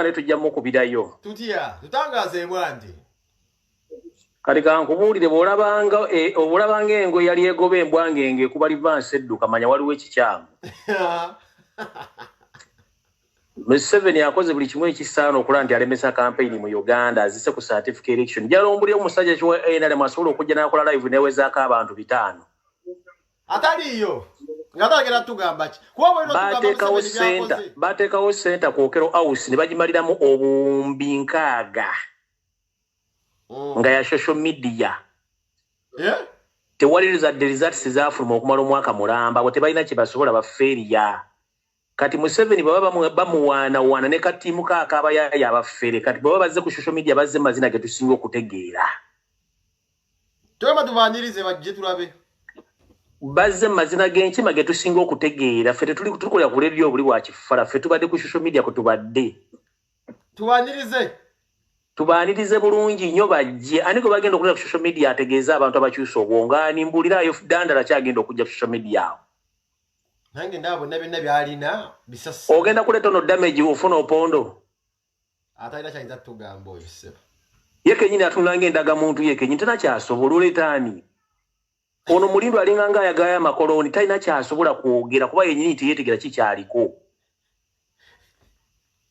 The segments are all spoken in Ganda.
ne tujjamu okubirayo. Tutya, tutangaze bwanti. Kati kankubuulire bw'olabanga engo yali egoba embwangenge kuba livansi edduka manya waliwo ekikyamu. Museveni akoze buli kimu ekisaana okulaba nti alemesa kampeyini mu Uganda azise ku certificate election. Jalombuliyo omusajja kiwa NRM asobola okujja n'akola live newezaako abantu 5. Ataliyo. Ngatagera tugamba ki? Bateekawo senta ku Okero House ne bagimaliramu obuwumbi 6 nga ya social media. Tewali results zaafuluma okumala omwaka mulamba bwe tebalina kye basobola bafeeriya. Kati Museveni baba bamuwaana ne katiimu kaakaaba yaya abafere kati baba bazze ku social media bazze mazina ge tusinga okutegeera. Twema tubaanirize bajje tulabe. Bazze mazina g'enkima ge tusinga okutegeera ffe tulikolera ku radio buli bwa kifala ffe tubadde ku social media kutubadde. Tubaanirize bulungi nnyo bajje ani gwe bagenda okulira ku social media ategeeza abantu abakyusa obwongo animbulirayo dandala kyagenda okujja ku social media awo. Nange ndabo nabyo byalina bisasi. Ogenda kuleeta no damage ofuna opondo. Atayina kyayinza tugamba oyo sebo. Ye kenyini atunanga endaga muntu ye kenyini tena kyasobola oleetaani. Ono mulindo alinga nga ayagaya amakoloni talina kyasobola kwogera kuba yennyini teyeetegera kikyaliko.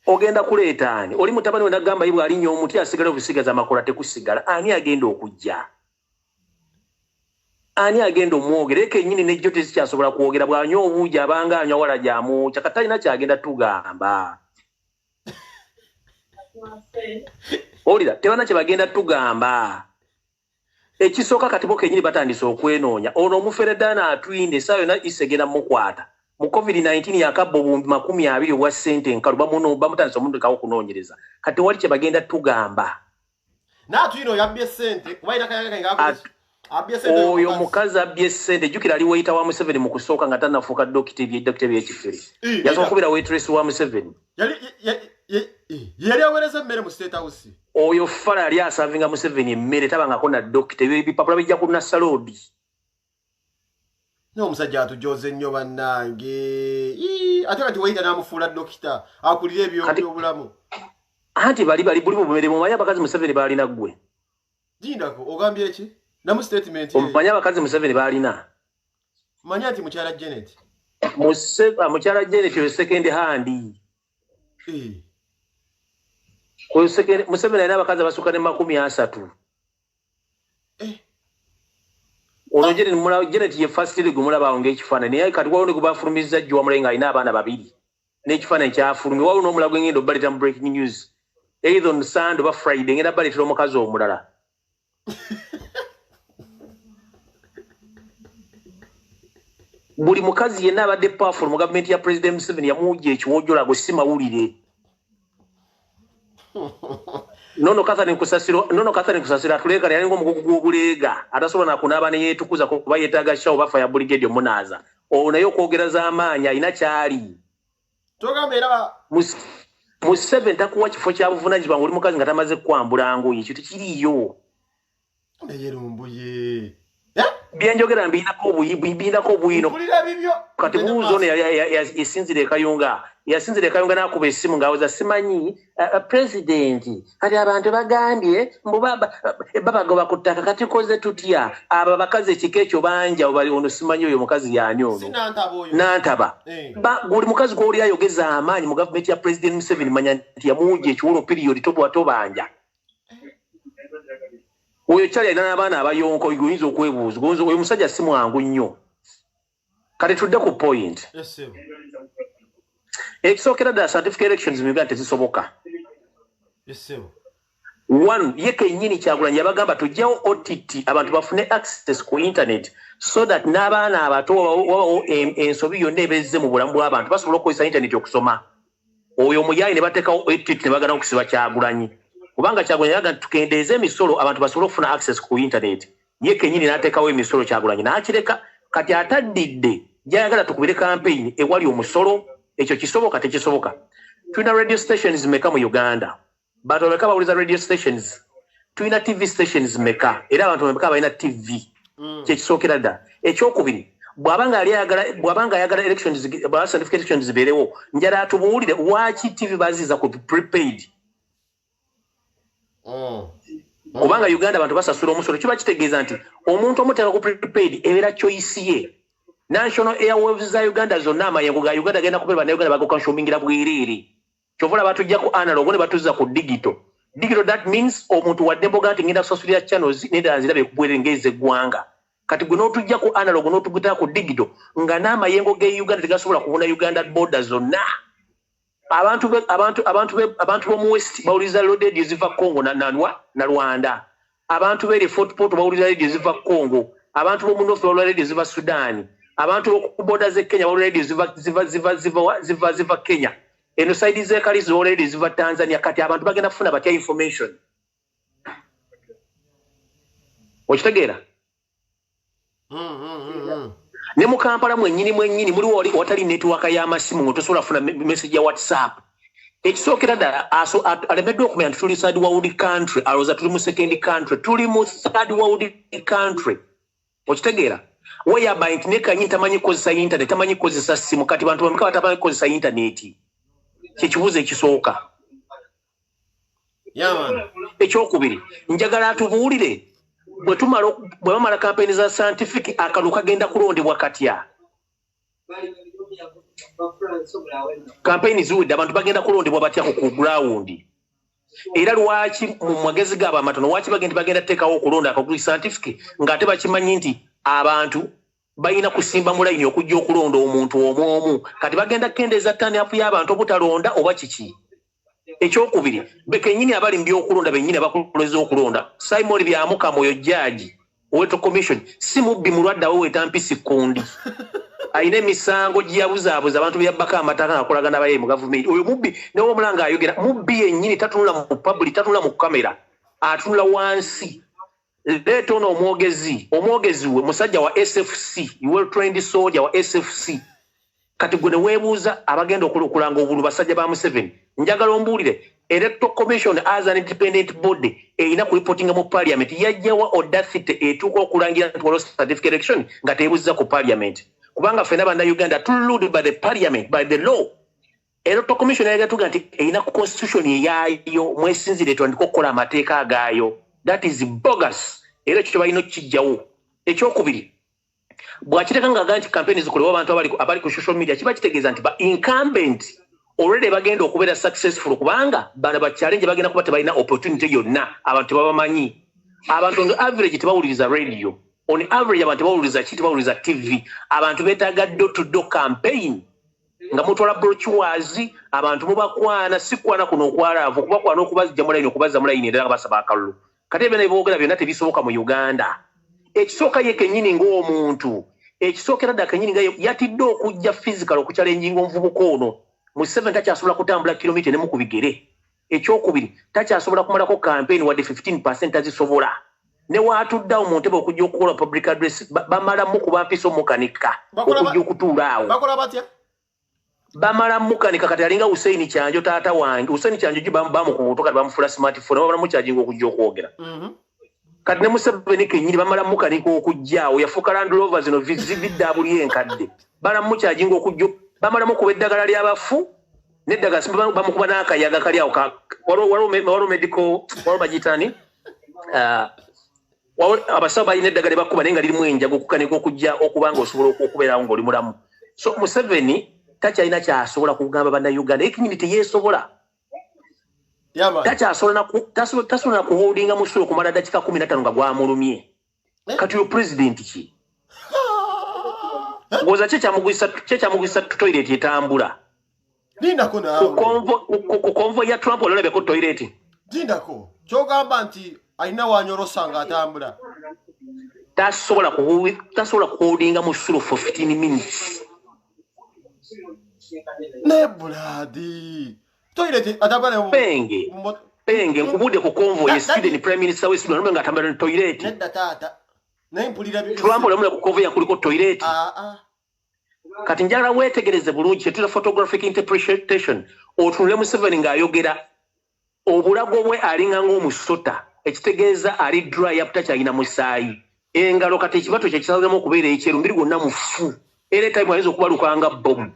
Ogenda kuleetaani oli mutabani we nagamba yibwe alinnyo omuti asigala obusigaza amakola tekusigala ani agenda okujja. Ani agenda omwogere kennyini nejjo tezikyasobola kwogera bw'anywa obuugi abanga anywa wala gy'amwokya kati talina kyagenda tugamba. Olira tebana kye bagenda tugamba. Ekisooka kati bo kennyini batandise okwenoonya ono omufereddaana atwinde essaawa yonna isegenda mukwata mu COVID-19 yakabba obuwumbi 20 obwa ssente enkalu bamutandise omundikawo okunoonyereza kati wali kye bagenda tugamba. N'atwino yabbye ssente kubayina kayaga ngaakoze. Oyo mukazi abbye ssente jjukira ali weyita wa Museveni mu kusooka nga tannafuuka dokita ebyekifere. Yasooka kubeera waitress wa Museveni. Yali aweereza emmere mu State House. Oyo fala yali asavinga Museveni emmere tabangako na dokita ebipapula bijja ku Nassaloodi. N'omusajja atujoze nnyo bannange. Ate kati weyita n'amufuula dokita akulira ebyobulamu. Anti bali buli bumere mumanyi abakazi Museveni baalina ggwe. Jindako ogambye ki? Namu statement omanyi abakazi Museveni baalina. Manya ati mukyala Janet. Mukyala Janet yo second hand. Museveni alina abakazi abasukka ne 30. Ono Janet ye first league mulaba ng'ekifaananyi naye kati waliwo ne gwe baafulumizza Jjuwa Mulenga alina abaana 2 n'ekifaananyi kyafulumye waliwo n'omulago ngenda obbaleta mu breaking news either on Sunday oba Friday ngenda baleetera omukazi omulala. Buli mukazi yenna abadde powerful mu gavumenti ya President Museveni yamuwujja ekiwojjola gwe si mawulire. Nono Catherine Kusasiro atuleekana yali ng'omugugu gw'obuleega atasobola nakunaaba ne yeetukuza kuba yeetaaga shawo bafa ya Brigadier Munaza. Ono naye okwogera z'amaanyi alina kyali. Museveni takuwa kifo kya buvunaanyizibwa ng'oli mukazi nga tamaze kukwambula ngoye ekyo tekiriiyo. Byenjogera mbinako obuyino kati buuzo ono yasinzira ekayunga n'akuba essimu ng'awoza simanyi pulezidenti kati abantu bagambye mbu babagoba ku ttaka kati koze tutya abo abakazi ekika ekyo banja ono simanyi oyo mukazi yaani ono nantaba buli mukazi gw'oli ayogeza amaanyi mu gavumenti ya President Museveni manya nti yamuwujja ekiwolo piriyodi tobanja. Oyo kyali alina n'abaana abayonko oyinza okwebuuza oyo musajja si mwangu nnyo. Kati tudde ku point. Ekisookera ddala certificate elections mu Uganda tezisoboka. One ye kennyini Kyagulanyi yabagamba tujjawo OTT abantu bafune access ku internet so that n'abaana abato wabawo ensobi yonna ebezze mu bulamu bw'abantu basobola okukozesa internet okusoma. Oyo omuyaayi ne bateekawo OTT ne bagana okusiba Kyagulanyi. Kubanga Kyagulanyi yaga tukendeeze emisolo abantu basobola okufuna access ku internet. Ye kennyini n'ateekawo emisolo Kyagulanyi n'akireka kati ataddidde gy'ayagala tukubire campaign ewali omusolo ekyo kisoboka tekisoboka. Tulina radio stations meka mu Uganda. Bantu bameka bawuliza radio stations. Tulina TV stations meka era abantu bameka balina TV. Kyekisookera ddala. Ekyokubiri bwabanga ayagala elections certificate elections ziberewo njala atubuulire waki TV baziza ku prepaid kubanga Uganda abantu basasula omusolo kiba kitegeeza nti omuntu omuteka ku prepaid ebeera choice ye National Airwaves za Uganda zonna amayengo ga Uganda genda kupeeba na Uganda bagokonshomingira bwereere kyovola batujja ku analog ne batuza ku digital that means omuntu wadde mboga nti ngenda kusasulira channels nenda zirabe kubwerengeze gwanga kati gwe n'otujja ku analog n'otugita ku digital nga n'amayengo ge Uganda tegasobola kubona Uganda border zonna abantu b'omu west bawuliza radio ziva Congo na Rwanda abantu b'eri Fort Portal bawuliza radio ziva Congo abantu b'omu north bawuliza radio ziva Sudan abantu b'oku border ze Kenya bawuliza radio ziva Kenya eno side ze kali zo radio ziva Tanzania kati abantu bagenda kufuna batya information okitegeera ne mu Kampala mwennyini muliwo watali network y'amasimu ngotosobola funa message ya WhatsApp ekisookera ddala alemeddwa okumanya nti tuli third world country alowooza tuli mu second country tuli mu third world country okitegeera whereby nti ne Kanyini tamanyi kukozesa internet tamanyi kukozesa simu kati bantu bameka batamanyi kukozesa internet kyekibuuzo ekisooka ekyokubiri njagala atubuulire bwe bamala kampeni za scientific akalu kagenda kulondebwa katya kampeni ziwedde abantu bagenda kulondebwa batya ku ground era lwaki mu magezi gabo amatono waki bagenda teekawo okulonda akaguli scientific ng'ate bakimanyi nti abantu balina kusimba mu layini okujja okulonda omuntu omwomu kati bagenda kukendeeza ttaniapu y'abantu obutalonda oba kiki ekyokubiri bekennyini abali mu byokulonda bennyini abakuleza okulonda Simon Byamukamoyo judge Weto Commission si mubbi mulwadde awo wetampisi kundi ayina emisango gyeyabuzaabuza abantu beyabbako amataka akolagana baye mu gavumenti oyo mubbi newo omulanga ayogera mubbi yennyini tatunula mu public tatunula mu kamera atunula wansi leeta ono omwogezi we musajja wa SFC well trained soldier wa SFC kati gwe ne weebuuza abagenda okulanga obulu basajja ba Museveni njagala ombuulire Electoral Commission as an independent body erina kureportinga mu parliament yajjawa audacity etuuka okulangira nti waliwo certificate election nga teebuuziza ku parliament kubanga ffenna bannayuganda ruled by the parliament by the law Electoral Commission yagatuga nti erina ku constitution eyaayo mwesinzire etandika okukola amateeka agaayo that is bogus era ekyo balina okukijjawo ekyokubiri bw'akiteeka ng'aga nti campaign zikolebwa abantu abali ku social media kiba kitegeeza nti ba incumbent already bagenda okubeera successful kubanga bana ba challenge bagenda kuba tebalina opportunity yonna abantu tebabamanyi abantu on average tebawuliriza radio on average abantu tebawuliriza TV abantu beetaaga door-to-door campaign nga mutwala brochures abantu mubakwana sikwana kuno okwalaavu kubakwana okubazijja mu layini okubazza mu layini era nga basaba akalulu kati ebyo byonna byonna tebisoboka mu Uganda ekisooka ye kennyini ng'omuntu ekisookera ddala kennyini nga yatidde okujja physical okuchallenginga omuvubuka ono mu 7 takyasobola kutambula kilomita nemu ku bigere ekyokubiri takyasobola kumalako campaign wadde 15% tazisobola ne waatuddawo mu ntebe okujja okukola public address bamalamu kuba mpisa omukanika okujja okutuula awo bakola batya bamala mukanika kati alinga Hussein Kyanjo taata wange Hussein Kyanjo bamukubuto kati bamufula smartphone bamala mukyajinga okujja okwogera kati ne Museveni kennyini bamala mukanika okujjaawo yafuuka Land Rover zino zividdaabuli enkadde bamala mukyajinga okujja bamala mukuba eddagala ly'abafu n'eddagala bamukuba n'akayaga kali awo waliwo medical waliwo bagitani abasawo balina eddagala bakuba naye nga lirimu enjaga okukanika okujja okuba nga osobola okubeerawo ng'oli mulamu so Museveni takyalina kyasobola kugamba bannayuganda ekinyini teyeesobola tasobola kuholdinga musolo okumala dakiika 15 nga gwamulumye kati oyo pulezidenti ki ngoza kyekyamugwisa toilet etambula ku konvo ya Trump olabeko toilet dindako kyogamba nti alina wanyorosa nga atambula tasobola kuholdinga musolo for 15 minutes nebuladi toilet atambula penge nkubudde ku konvo ye Sweden prime minister we Sweden nga atambula ne toilet nedda taata nempulira Trump olamula ku konvo yakuliko toilet kati njagala weetegereze bulungi kyetula photographic interpretation otunule Museveni ng'ayogera obulago bwe alinga ng'omusota ekitegeeza ali dry up takyalina musaayi engalo kati ekibato kye kisazemu okubeera ekyeru mbiri gwonna mufu era time ayinza okubalukanga bomu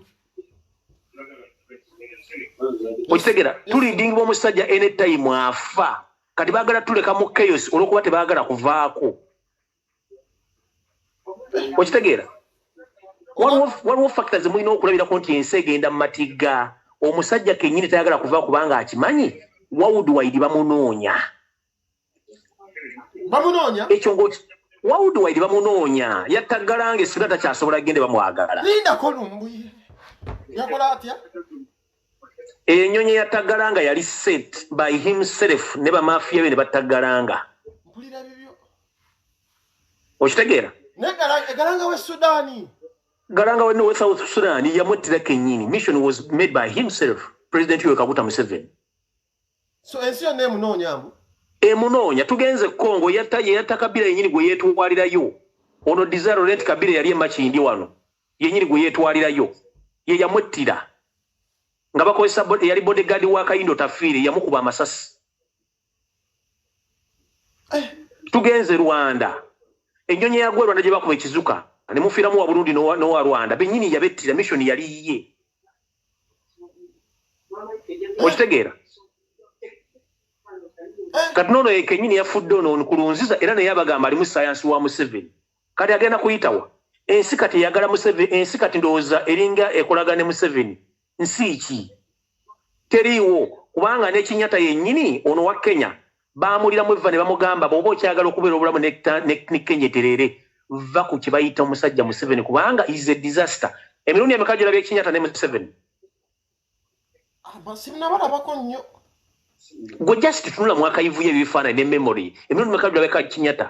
okitegera tulidingibwa omusajja anytime afa kati baagala tuleka mu chaos olwokuba tebaagala kuvaako okitegera waliwo factors mulina okulabirako nti ensi egenda mu matigga omusajja kennyini tayagala kuva kubanga akimanyi wawudwaidi bamunoonya ekyo wawudwaidi bamunoonya yattaggalange sina takyasobola gende bamwagala enyonyi yattaggalanga yali set by himself ne bamafiya be ne battaggalanga okitegeera Garanga we no South Sudan yamwettira kennyini mission was made by himself President Yoweri Kaguta Museveni so ensi yonna emunoonya emunoonya tugenze Congo yatta Kabila yennyini gwe yeetwalirayo ono Desire Laurent Kabila yali emakindi wano yennyini gwe yeetwalirayo ye yamwettira nga bakozesa yali bodyguard wa Kayindo Tafiire yamukuba amasasi tugenze Rwanda ennyonyi ya Rwanda gye bakuba ekizuka ne mufiramu wa Burundi no Rwanda bennyini yabettira mission yali ye okitegeera kati nono ekenyini yafudde ono nkulunziza era naye abagamba alimu science wa Museveni kati agenda kuyitawa ensi kati yagala Museveni ensi kati ndowooza eringa ekolagane Museveni nsi ki teriiwo kubanga n'ekinyata yennyini ono wa Kenya baamuliramu eva ne bamugamba bw'oba okyagala okubeera obulamu ne Kenya terere va ku kye bayita omusajja Museveni kubanga is a disaster emirundi emeka gy'olabye ekinyata ne Museveni sinabalabako nnyo gwe just tunula mu akayivu y'ebifaananyi ne memory emirundi emeka gy'olabye kinyata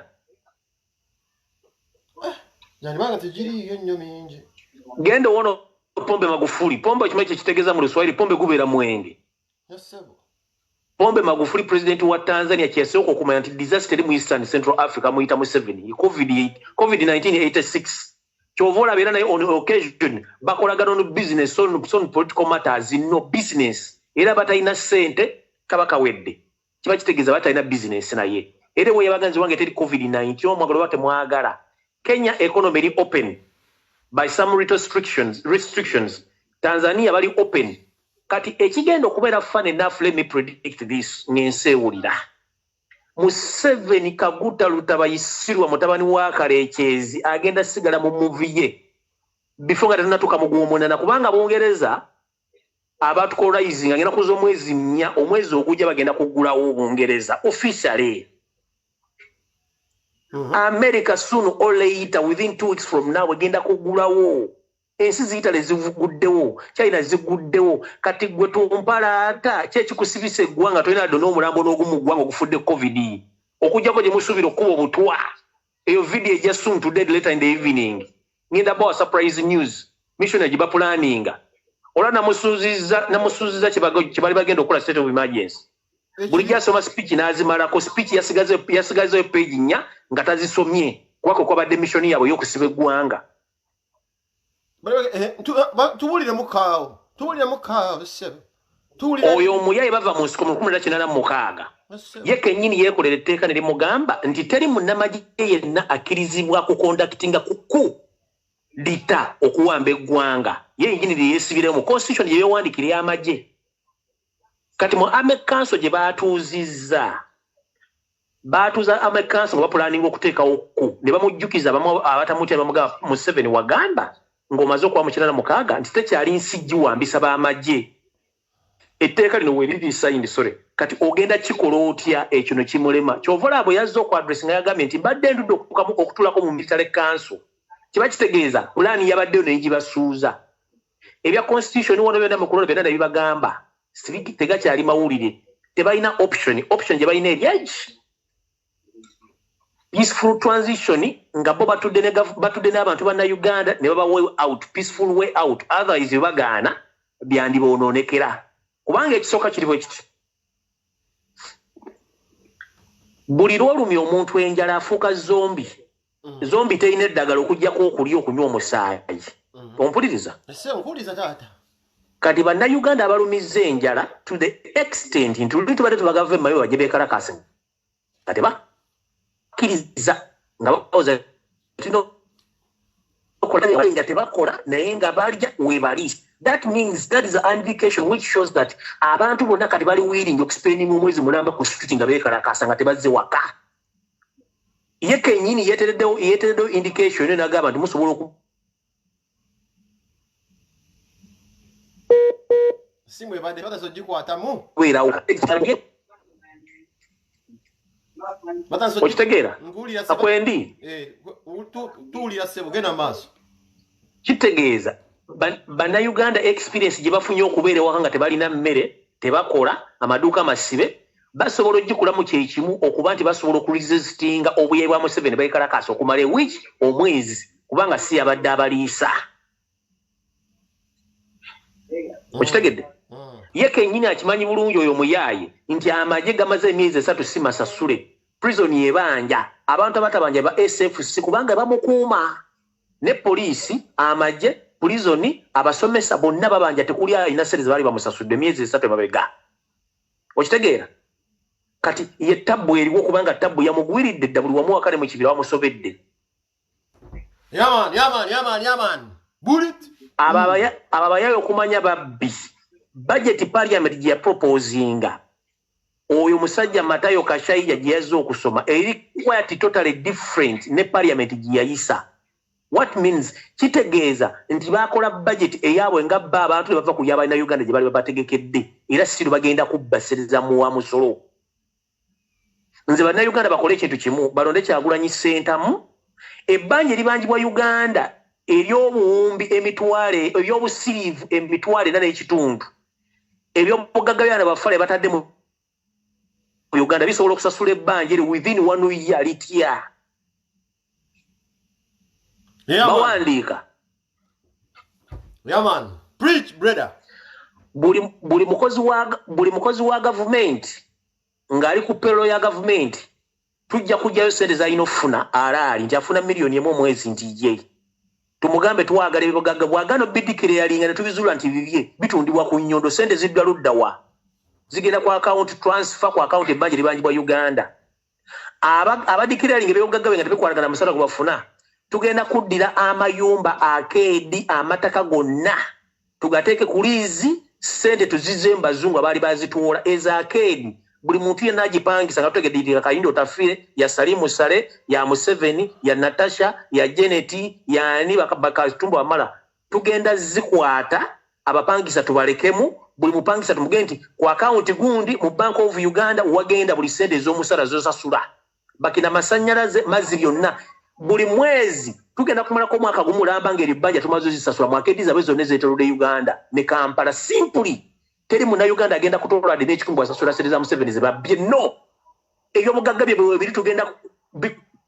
yanibanga tegiriiyo nnyo mingi genda wono Pombe Magufuli pombe okimanyi kyekitegeeza mu Luswahili pombe gubeera mwenge Pombe Magufuli president wa Tanzania kyesooka okumanya nti disaster mu Eastern Central Africa muyita Museveni COVID-19 86 kyova olabera naye on occasion bakolagana no business on political matters no business era batalina ssente kabaka wedde kiba kitegeeza batalina business naye era we yabaganzi wange teri COVID-19 omwagalo batemwagala Kenya economy eri open by some restrictions Tanzania bali open kati ekigenda okubeera fun enough let me predict this ngensewulira Museveni Kaguta Lutabayisirwa mutabani wa Kalekyezi agenda sigala mu movie ye before nga tanatuuka mu Gwomwenda kubanga Bungereza abatukolizing agenda kuza omwezi 4 omwezi ogujja bagenda kugulawo Bungereza officially America soon or later within 2 weeks from now agenda kugulawo ensi ziyitale zivuguddewo China ziguddewo kati gwe tumpalaata kyekikusibisa eggwanga tolina ddo n'omulambo n'ogumu ggwanga ogufudde COVID okujjako gye musuubira okuba obutwa eyo video ejja soon today later in the evening ngenda bawa surprise news mission egiba planninga ola namusuuziza kye bali bagenda okukola state of emergency buli gyasoma speech n'azimalako speech yasigazeyo page 4 nga tazisomye kubako kwabadde mission yaabwe y'okusiba eggwanga tuwulire mukaawo oyo omuyaye bava mu nsiko 1986 ye kennyini yeekolera etteeka ne limugamba nti teri munnamagye yenna akkirizibwa kukondakitinga kuku lita okuwamba eggwanga ye yennyini yeesibireo mu constitution gye yeewandikira y'amagye kati mu Army Council gye baatuuza Army Council nga bapulaninga okuteekawo ku ne bamujjukiza abatamutya bamugamba Museveni wagamba ng'omaze okuba mu 86 nti tekyali nsi giwambisa b'amagye etteeka lino weeriri signed kati ogenda kikola otya ekyo ne kimulema kyova bwe yazze okwadresi nga yagambye nti mbadde ndudde okutulako mu military council kiba kitegeeza pulaani yabaddeyo naye gibasuuza ebya constitution wano byonna mukulolo byonna ne bibagamba tegakyali mawulire tebalina option gye balina eryaki peaceful transition nga bo batudde n'abantu banna Uganda ne baba way out peaceful way out otherwise bagaana byandiboononekera kubanga ekisooka kiri bwe kiti buli lwolumya omuntu enjala afuuka zombi terina eddagala okugyako okulya okunywa omusaayi ompuliriza kati bannayuganda abalumizza enjala to the extent nti luli tubadde tubagava emayo bajje beekalakasi nga tebakkiriza nga bakoza tino nga tebakola naye nga balya webali. That means that is an indication which shows that abantu bonna kati bali willing okuspending omwezi mulamba ku street nga beekalakaasa nga tebazze waka. Ye kennyini yeetereddewo indication n'agamba nti musobola simu ebadde batasogikwatamu weerawo okitegeera akwendi tuwulira ssebo genda maaso kitegeeza bannayuganda experience gye bafunye okubeera ewaka nga tebalina mmere tebakola amaduuka masibe basobola ogikulamu kyekimu okuba nti basobola okuresistinga obuyayi bwa Museveni beekalakaasa okumala ewiki omwezi kubanga si abadde abaliisa. Okitegedde? Ye kennyini akimanyi bulungi oyo muyaaye nti amagye gamaze emyezi 3 si masasule. Prison yebanja abantu abatabanja ba SFC kubanga bamukuuma ne poliisi amagye prison abasomesa bonna babanja tekuli alina sente bali bamusasudde emyezi 3 mabega. Okitegeera? Kati ye tabbu eriwo kubanga tabbu yamugwiridde dda buli wamu wakale mu kibira wamusobedde. Yaman. Bullet. Ababaya okumanya babbi. Budget parliament gye proposinga. Oyo musajja Matayo Kashaiya gye yazze okusoma eri quite totally different ne parliament gye yayisa. What means kitegeeza nti bakola budget eyabwe nga bba abantu bava ku yaba na Uganda gye bali babategekedde era siru bagenda kubbasereza mu wa musolo. Nze bana Uganda bakole ekintu kimu balonde Kyagulanyi sentamu ebbanja libanjibwa Uganda eryobuwumbi emitwale ebyobusiriivu emitwale na n'ekitundu ebyobugagga byana bafale batadde mu Uganda bisobola okusasula ebbanja eri within 1 year litya. Bawandiika. Yaman, preach brother. Buli mukozi wa government ng'ali ku payroll ya government tujja kujjayo sente z'alina okufuna alaali nti afuna miliyoni 1 omwezi nti ye. Tumugambe twagala ebibagagga bwagano bidikiralinga ne tubizula nti bibye bitundibwa ku nnyondo sente ziddwa ludda wa. Zigenda ku account transfer ku account ebbanja libanjibwa Uganda. Abadikiralinga ebibagagga nga tebikwalagana amasala gwe bafuna. Tugenda kuddira amayumba akeedi amataka gonna tugateeke ku liizi sente tuzize mbazungu abaali bazituwola eza akeedi buli muntu yenna agipangisa nga tutegedde Kayindo Tafire ya Salimu Sale ya Museveni ya Natasha ya Jeneti ya ani bakatumba amala tugenda zikwata abapangisa tubalekemu buli mupangisa tumugenti ku account gundi mu Bank of Uganda wagenda buli sente ez'omusala zosasula bakina masanyalaze mazzi byonna buli mwezi tugenda kumalako mwaka gumulamba ngeri banja tumazo zisasula mwakediza bezo nezeterode Uganda ne Kampala simply teri muna Uganda agenda kutola de n'ekikumbu asasula sereza Museveni ze babye no ebyo mugagga bye bibiri tugenda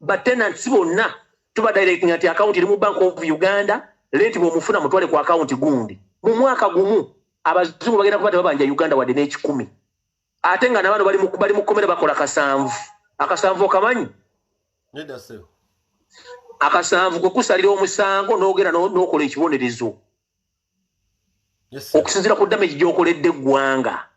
batenants bonna tuba directing ati account iri mu Bank of Uganda leti bwo mufuna mutwale ku account gundi mu mwaka gumu abazungu bagenda kubata babanja Uganda wade n'ekikumi ate nga n'abantu bali mu komera bakola kasanvu akasanvu kamanyi neda seo akasanvu kwe kusalira omusango n'ogera n'okola ekibonerezo okusinzira ku damage gy'okoledde eggwanga.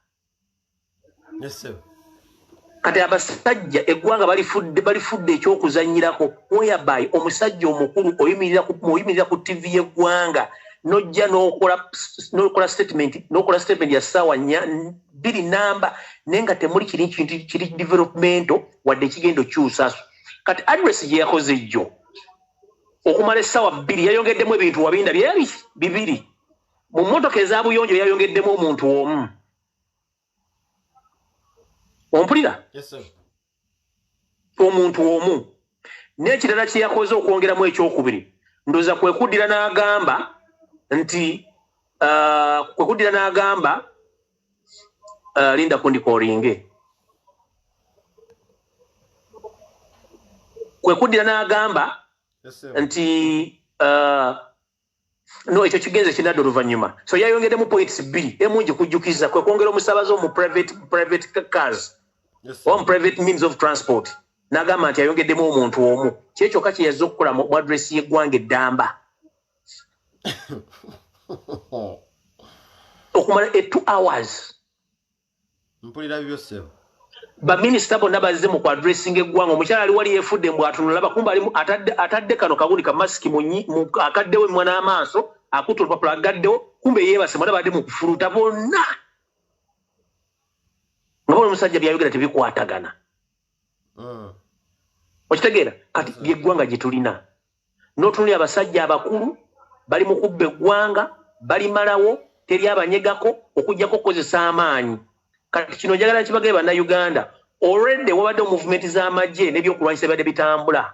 Kati abasajja eggwanga balifudde ekyokuzannyirako whereby omusajja omukulu oyimirira ku TV y'eggwanga n'ojja n'okola statement ya ssaawa 2 namba naye nga temuli kiri developmento wadde ekigendo kyusa. Kati address gye yakoze jjo okumala essaawa 2 yayongeddemu ebintu wabinda bibiri mu mmotoka ezabuyonjo yayongeddemu omuntu omu. Ompulira? Yes sir. Omuntu omu n'ekirala kye yakoze okwongeramu ekyokubiri ndoza kwekuddira n'agamba nti linda kundikolinge kwekuddira n'agamba nti no ekyo kigenze kinadde oluvannyuma so yayongeddemu points 2 emungi kujjukiza kwe kwongera omusabaze mu private cars or private means of transport n'agamba nti yayongeddemu omuntu omu kyekyoka kye yazze okukola mu address y'eggwanga eddamba okumala 2 hours mpulira byose ba minister bonna bazze mu addressing eggwanga omukyala ali wali yefudde mbw atunula bakumba ali atadde kano kaguli ka mask mu akaddewo mwana amaaso akutu olupapula agaddewo kumbe yeebase mwana badde mu kufuluta bonna ngabona omusajja byayogera tebikwatagana okitegeera kati byeggwanga gye tulina n'otunuli abasajja abakulu bali mu kubba eggwanga bali malawo teri abanyegako okujjako okukozesa amaanyi kati kino njagala kibagere bannayuganda already wabadde movement z'amagye n'ebyokulwanyisa byadde bitambula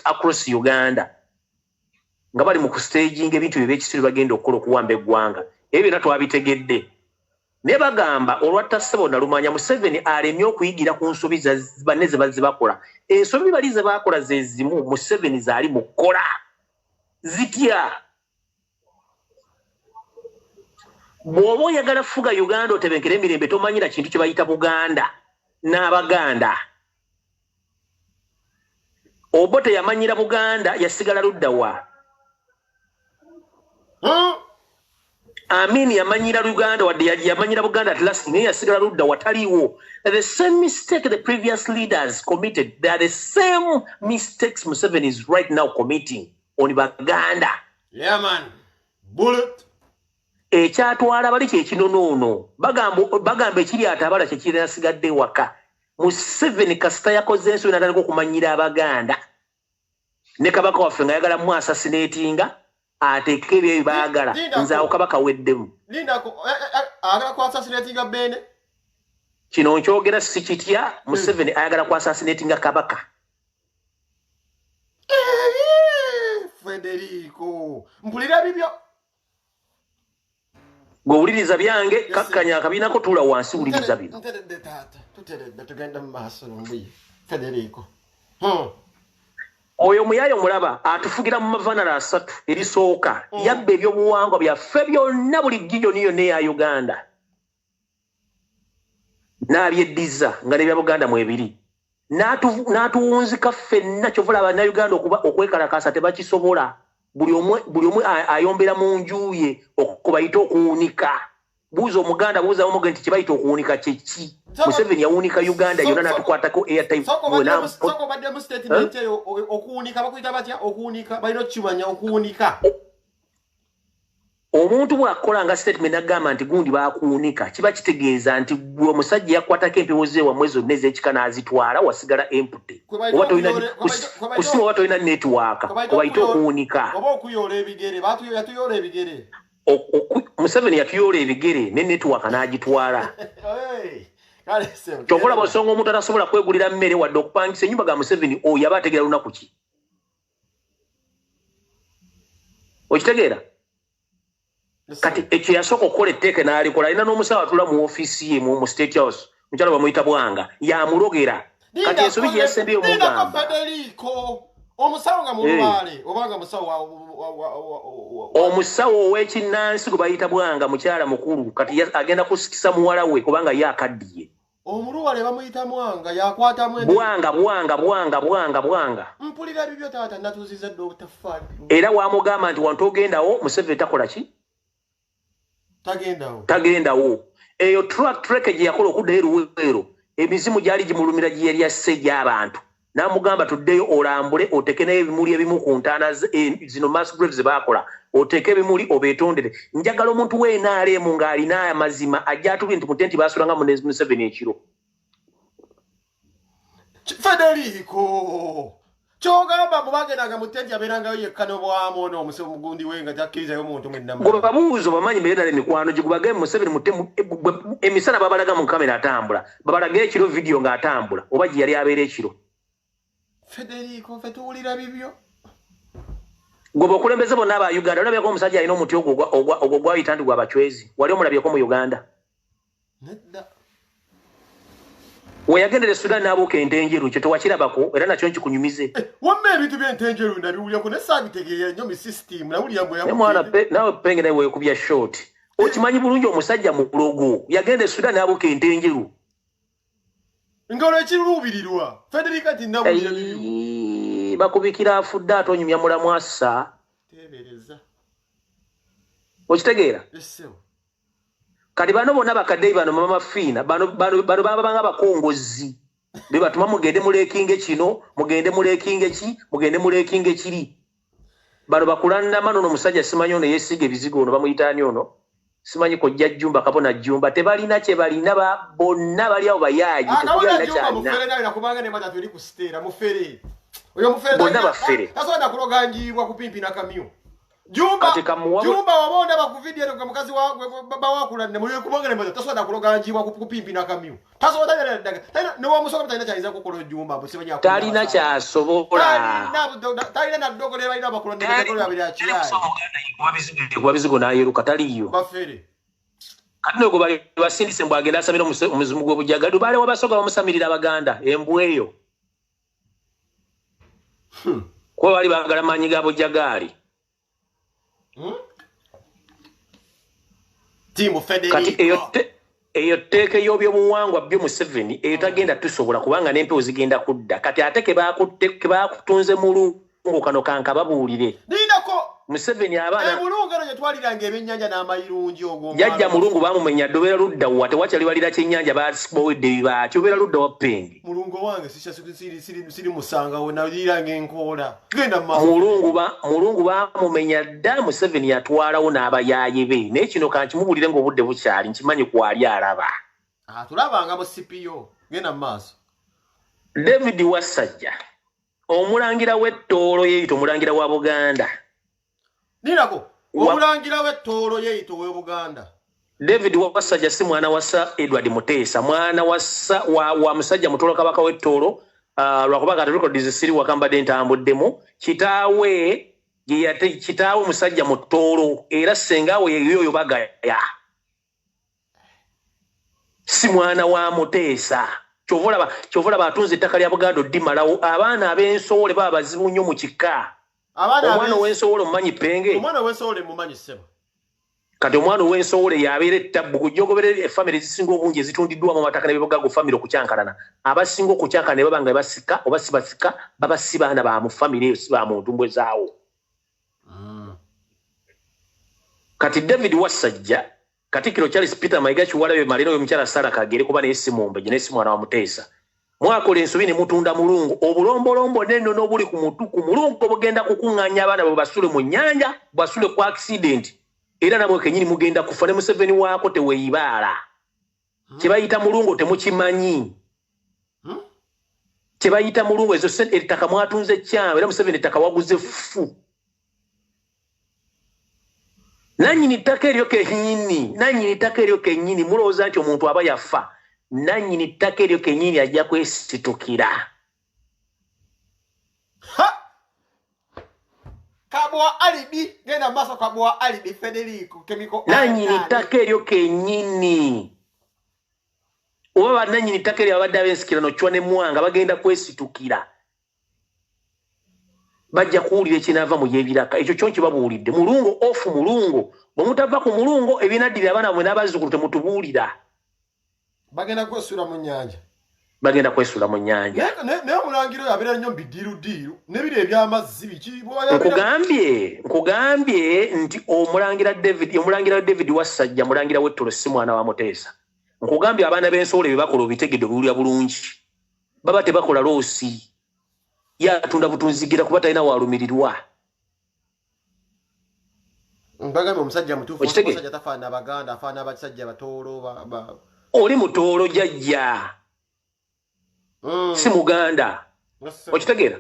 across Uganda nga bali mu kustaging ebintu by'ekisiru bagenda okukola okuwamba eggwanga ebyo byonna twabitegedde ne bagamba olwatta ssebo nalumanya Museveni alemye okuyigira ku nsobi banne ze bazze bakola ensobi bali ze bakola ze zimu Museveni zaali mu kkola zitya bw'oba oyagala fuga Uganda otebenkera emirembe tomanyira kintu kye bayita Buganda n'Abaganda oba teyamanyira Buganda yasigala ludda wa Amin yamanyira Uganda wadde yamanyira Buganda at last naye yasigala ludda wataliwo the same mistake the previous leaders committed they are the same mistakes Museveni is right now committing on Baganda. Yeah man, bullet. Ekyatwala bali kyekinonoono bagamba ekiri atabala kyekiri nasigadde waka Museveni kasita yakoze ensobi n'atandika okumanyira Abaganda ne kabaka waffe nga yagala mu assassinatinga ateeke ebyo baagala nze awo kabaka weddemu agala ku assassinatinga Bene kino nkyogera si kitya Museveni ayagala ku assassinatinga kabaka Federico mpulira bibyo gw'owuliriza byange kakkanya akabiinako tuula wansi wuliriza bino tugenda mu maaso nombuye Federico oyo muyaayo mulaba atufugira mu mavanara 3 erisooka yabba ebyobuwangwa byaffe byonna buli giyoni yonna eya Uganda n'abyeddiza nga nebya Buganda mu ebiri n'atuwunzika ffenna kyovula Abannayuganda okwekalakasa tebakisobola buli omu ayombera mu nju ye okubayita okuwunika buuza omuganda buuza omuge nti kibayita okuwunika kyeki Museveni yawunika Uganda yonna n'atukwatako airtime soko badde mu statement eyo okuwunika bakuyita batya okuwunika balina okukimanya okuwunika omuntu bw'akola nga statement agamba nti gundi baakuwunika kiba kitegeeza nti gwe omusajja yakwatako empewo ze wamwe zonna ez'ekika n'azitwala wasigala empty oba kusimu oba tolina network obayite okuwunika oba okuyoola ebigere yatuyoola ebigere Museveni yatuyoola ebigere ne network n'agitwala kyokola bw'osonga omuntu atasobola kwegulira mmere wadde okupangisa ennyumba ga Museveni oyo yaba ategeera lunaku ki okitegeera kati ekyo yasooka okukola etteeke n'alikola alina n'omusawo atula mu ofiisi ye mu State House mukyala bamuyita Bwanga yamulogera kati ensobi gye yasembeyo omugamba omusawo nga mulwale obanga musawo omusawo ow'ekinnansi gwe bayita Bwanga mukyala mukulu kati agenda kusikisa muwala we kubanga ye akaddiye omuluwale bamuyita Mwanga yakwatamu Bwanga mpulira bibyo taata natuziza Dr. Fadi era wamugamba nti wantu ogendawo Museveni takola ki tagendawo eyo track gye yakola okuddayo Luweero emizimu gyali gimulumira gye yali yasse gy'abantu n'amugamba tuddeyo olambule oteke nayo ebimuli ebimu ku ntaana zino mass graves baakola oteke ebimuli obeetondere njagala omuntu w'NRM ng'alina amazima ajja atubye nti mutenti baasulanga mu Museveni ekiro Federico kyogamba mubagendaga mutenti abeerangayo yekka n'obwamu n'omugundi we nga takkirizayo omuntu mwenna gwe babuuzo bamanyi mbere emikwano gye gubage Museveni emisana babalaga mu kamera atambula babalaga ekiro video ng'atambula oba gye yali abeera ekiro Federico fe tuwulira bibyo gwe bakulembeze bonna aba Uganda olabyeko omusajja alina omuti ogwo gwayita nti gwa bachwezi wali omulabyeko mu Uganda nedda weyagendere Sudan n'abuuka entenjeru kyo tewakirabako era nakyo nkikunyumize wamma ebintu by'entenjeru ndabiwulyako ne saabitegeera nnyo mi system nawulira mbwe mwana nawe penge nawe weekubya short okimanyi bulungi omusajja mulogo yagende Sudan n'abuuka entenjeru ngalo ekiruluubirirwa Federico ati nawulira bibyo bakubikira afudde ate onyumya mulamu assa teebereza okitegeera kati bano bonna bakadde bano mama Fina bano baba abakongozi be batuma mugende mulekinge kino mugende mulekinge ki mugende mulekinge kiri bano bakulanda mano no musajja simanyi ono yesiga ebizigo ono bamuyitani ono simanyi ko jjumba kabona jjumba tebalina kye balina bonna bali awo bayaji tekulina kyalina mufere nawe nakubanga ne mata tuli ku stera mufere oyo mufere bonna bafere tasoda kuloganjibwa kupimpi na kamyo Jumba wabona bakuvidia to kamukazi wa baba wakula ne muye kubanga ne mata tasoda kuloganjibwa kupimpi na kamyo tasoda daga ne wa musoka mtayina chaiza kokolo jumba busibanya talina kya sobola talina na dogo le balina bakula ne dogo ya bila chiya wabizigo na yeruka taliyo bafere kano go bali basindise mbwagenda asamira omuzimu gwo bujagadu bale wabasoga bamusamirira abaganda embweyo ko bali bagala manyi gabo jagali Timu Federico kati eyo teke yobyo muwangwa byo mu 7 eyo tagenda tusobola kubanga nempe ozigenda kudda kati ateke bakutunze mulungu kano kanka babuulire Ninako mu 7 abana mulungu kano twaliranga ebennyanja n'amayirungi ogwo jajja mulungu bamumenya dobera ludda wate wachali walira kyennyanja basibowedde bibaati obera ludda wapenge mulungu wange siri musanga wona liranga enkola genda mulungu bamumenya dda mu 7 yatwalawo n'abayaye be naye kino kankimubulire ng'obudde bukyali nkimanyi kwali alaba tulabanga mu CPO genda mu maaso David Wasajja omulangira w'ettoolo yeeyita omulangira wa Buganda Ninako omulangira w'ettoolo yeeyita we Buganda David Wasajja si mwana wasa Edward Muteesa mwana wasa wa musajja mutoolo kabaka w'ettoolo lwakuba kati records siri wakambadde ntambuddemu kitaawe musajja mutoolo era ssengawe yeyoyo bagaya si mwana wa Muteesa kyovolaba atunze ettaka lya Buganda oddimalawo abaana ab'ensowole baba bazibu nnyo mu kika omwana ow'ensowole omumanyi penge omwana ow'ensowole mumanyi ssebo kati omwana ow'ensowole yabeera ettabbu kujjogobera efamire ezisinga obungi ezitundiddwamu amataka n'ebibugago famire okukyankalana abasinga okukyankana ne baba nga basika oba si basika baba si baana ba mu famire eyo si ba muntu mbwezaawo kati David Wasajja Katikiro Charles Peter Mayiga Kiwalabe Malino oyo mukyala Sara Kagere kuba ne simumbe je ne simwana wa Muteesa mwakola ensobi ne mutunda mulungu obulombolombo neno n'obuli ku mutuku mulungu obugenda kukunganya abaana bwe basule mu nnyanja basule ku accident era nabwe kenyini mugenda kufa ne mu 7 waako teweyibaala kibayita mulungu temukimanyi kibayita mulungu ezo ettaka mwatunze kyawe era mu 7 ettaka waguze fu nanyini ttaka eryo kenyini mulowooza nti omuntu aba yafa nanyini ttaka eryo kenyini ajja kwesitukira Kabwa alibi genda maso kabwa alibi Federico Chemical nanyini ttaka eryo kenyini oba nanyini ttaka eryo abadde abensikirano chwa ne mwanga bagenda kwesitukira bajja kuwulira ekinava mu yebiraka ekyo kyo kibabuulidde mulungu ofu mulungu bwe mutava ku mulungu ebinaddira abaana bwe n'abazzukulu temutubuulira bagenda kwesula mu nnyanja naye omulangira oyo abeera nnyo mbidiirudiiru n'ebiro eby'amazzi biki nkugambye nti omulangira David Wasajja mulangira w'ettoolo si mwana wa Muteesa nkugambye abaana b'ensowole bye bakola obitegedde obiwulira bulungi baba tebakola loosi yatunda butunzigira kuba talina walumirirwa mbagambe omusajja mutuufu omusajja tafaana Baganda afaana abasajja batoolo oli mutoolo jajja si Muganda okitegeera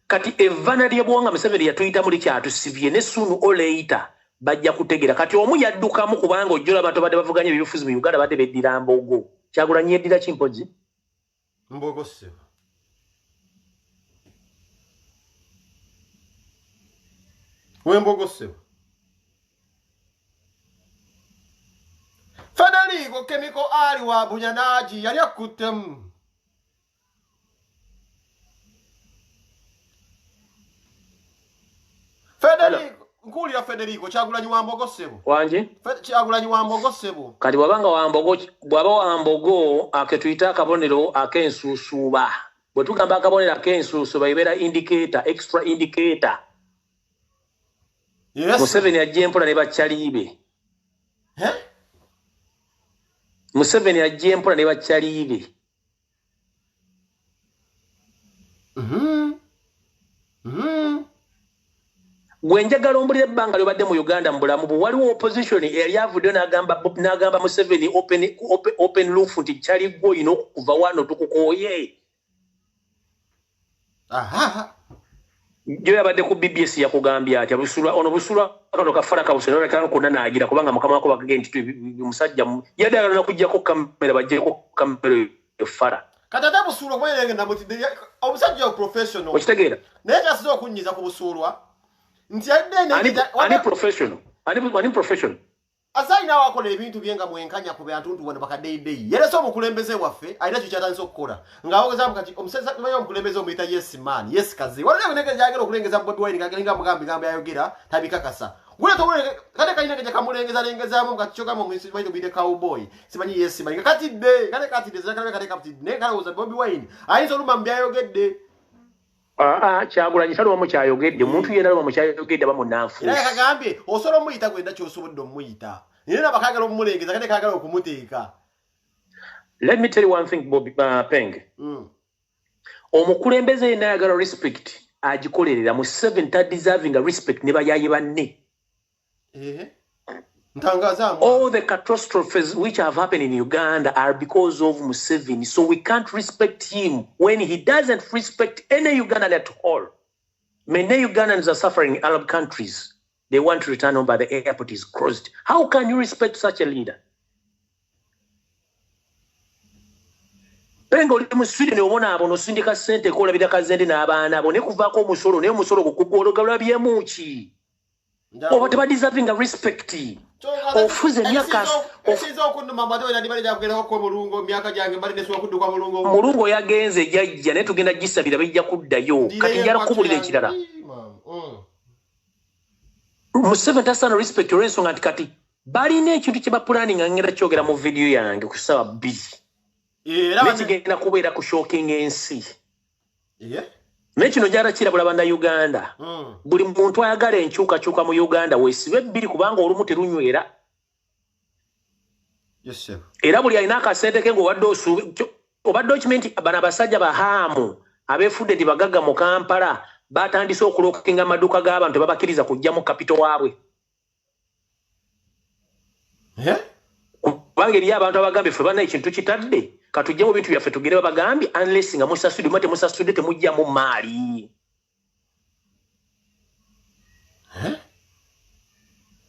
kati evvana ly'ebuwanga Museveni yatuyita muli kyatusibye ne sunu oleita bajja kutegeera kati omu yaddukamu kubanga ojjola abantu badde bavuganya ebifuzi mu Uganda badde beddira Mbogo Kyagulanyi yeddira kimpozi Mbogo se Wembogo se Federico Chemical ali wa Bunyanaji yali akuttemu Federico nkulira Federico Kyagulanyi wa Mbogo sebo wanje Kyagulanyi wa Mbogo sebo kati bwabanga wa Mbogo bwaba wa Mbogo aketuyita akabonero akensusuba bwe tugamba akabonero akensusuba ibeera indicator extra indicator yes Museveni ajje empola ne bakyalibe Museveni ajje mpola ne bakyalibe. Gwenjagala ombulira ebbanga lyobadde mu Uganda mu bulamu bwe waliwo opposition yali avuddeyo n'agamba Museveni open roof nti kyali gwe olina okuva wano tukukooye. Jo yabadde ku BBS yakugambye atya busulwa kano kafala kabusera kano konna naagira kubanga mukama wako bagage nti musajja yadala na kujjako kamera bajjeko kamera efara. Katata busulwa mwelenge na muti omusajja professional. Okitegeera? Naye kasizo okunyiza ku busulwa. Ani professional. Ani professional. Asaina wakola ebintu byenga mwenkanya ku bantu wano bakadeidei. Yere so mukulembeze waffe alina kyatanso okukola. Ngawo gazambu kati omuseza tumanyo mukulembeze omuyita yes man, yes kazi. Wale nege jagero okulengeza Bobi Wine ngalinga mugambi gambe ayogera tabikakasa. Gule to kale kayina keja kamulengeza lengeza mu katichoka mu mwisi baito bide cowboy. Simanyi yes man. Kati de zakale kale kapti ne kale uza Bobi Wine. Ayinzo luma mbyayogedde. Kyagulanyi taliwo mu kyayogedde muntu yenna aliwo mu kyayogedde bamunanfu. Era kagambye osobola omuyita gwenda ky'osobodde omuyita. Nina bakagala omulengeza kale kagala okumuteeka. Let me tell you one thing, Bobby Peng. Omukulembeze yenna ayagala respect agikolerera. Museveni ta deserving a respect ne bayaye banne. All the catastrophes which have happened in Uganda are because of Museveni. So we can't respect him when he doesn't respect any Ugandan at all. Many Ugandans are suffering in Arab countries. They want to return home, but the airport is closed. How can you respect such a leader? Pengo li muswidi ne omona abo no sindika sente kola bidaka zende na abaana abo ne kuvako omusolo ne omusolo gukugologa byemuki. Oba teba deserving a respect. Ofuze myaka ofizo okundo mabado ina dibali jakugera ko mulungo myaka jange mbali neso okudduka mulungo mulungo yagenze jajja ne tugenda gisabira bijja kuddayo kati njala kubulira ekirala. Museveni tasana respect olw'ensonga nti kati balina ekintu kye bapulaning ngenda kyogera mu video yange ku ssaawa 2. Nekigenda kubeera ku shocking ensi. Nekino jara kirabula bannayuganda. Buli muntu ayagala enkyukakyuka mu Uganda weesibe 2 kubanga olumu terunywera. Era buli alina akasente ke ng'obadde okimenti bano abasajja bahaamu abeefudde nti bagagga mu Kampala batandise okulokinga amaduuka g'abantu babakiriza kujja mu kapito waabwe. Kubanga eriyo abantu abagambe ffe bana ekintu kitadde katujje mu bintu byaffe tugere babagambye unless nga musasudde mate musasudde temujja mu maali.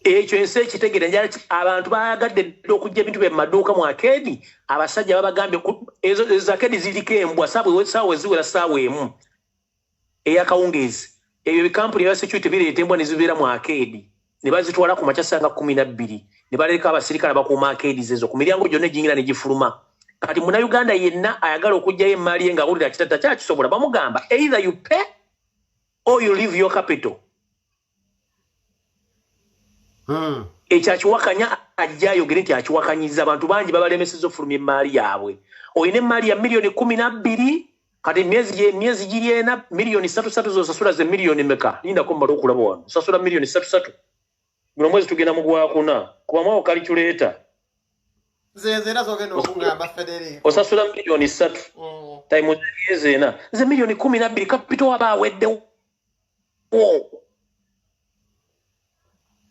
Ekyo ensi ekitegere njala abantu bayagadde okujja ebintu bye maduuka mu akeedi abasajja babagambye ezo akeedi ziriko embwa saawa eziwera saawa emu eyakawungeezi ebyo bikampuni ebya security bireeta embwa ne zibeera mu akeedi ne bazitwala ku makya nga 12 ne baleka abasirikale bakuuma akeedi ezo ku miryango gyonna egyingira ne gifuluma. Kati Munnayuganda yenna ayagala okujjayo emaali ye ng'awulira kitata kyakisobola bamugamba either you pay or you leave your capital. Ekyo akiwakanya ajja ayogere nti akiwakanyiza abantu bangi babalemesezza ofulumya emaali yaabwe. Olina emaali ya milioni 12 kati emyezi giri ena milioni 3 zosasula ze milioni meka. Lindako mbala okulaba wano osasula milioni 3. Guno mwezi tugenda mu gwakuna kuba mwawo kalikyuleeta. Zezera zogenda okungamba Federi. Osasula milioni 3. Time zezena. Ze milioni 12 kapito abawedde.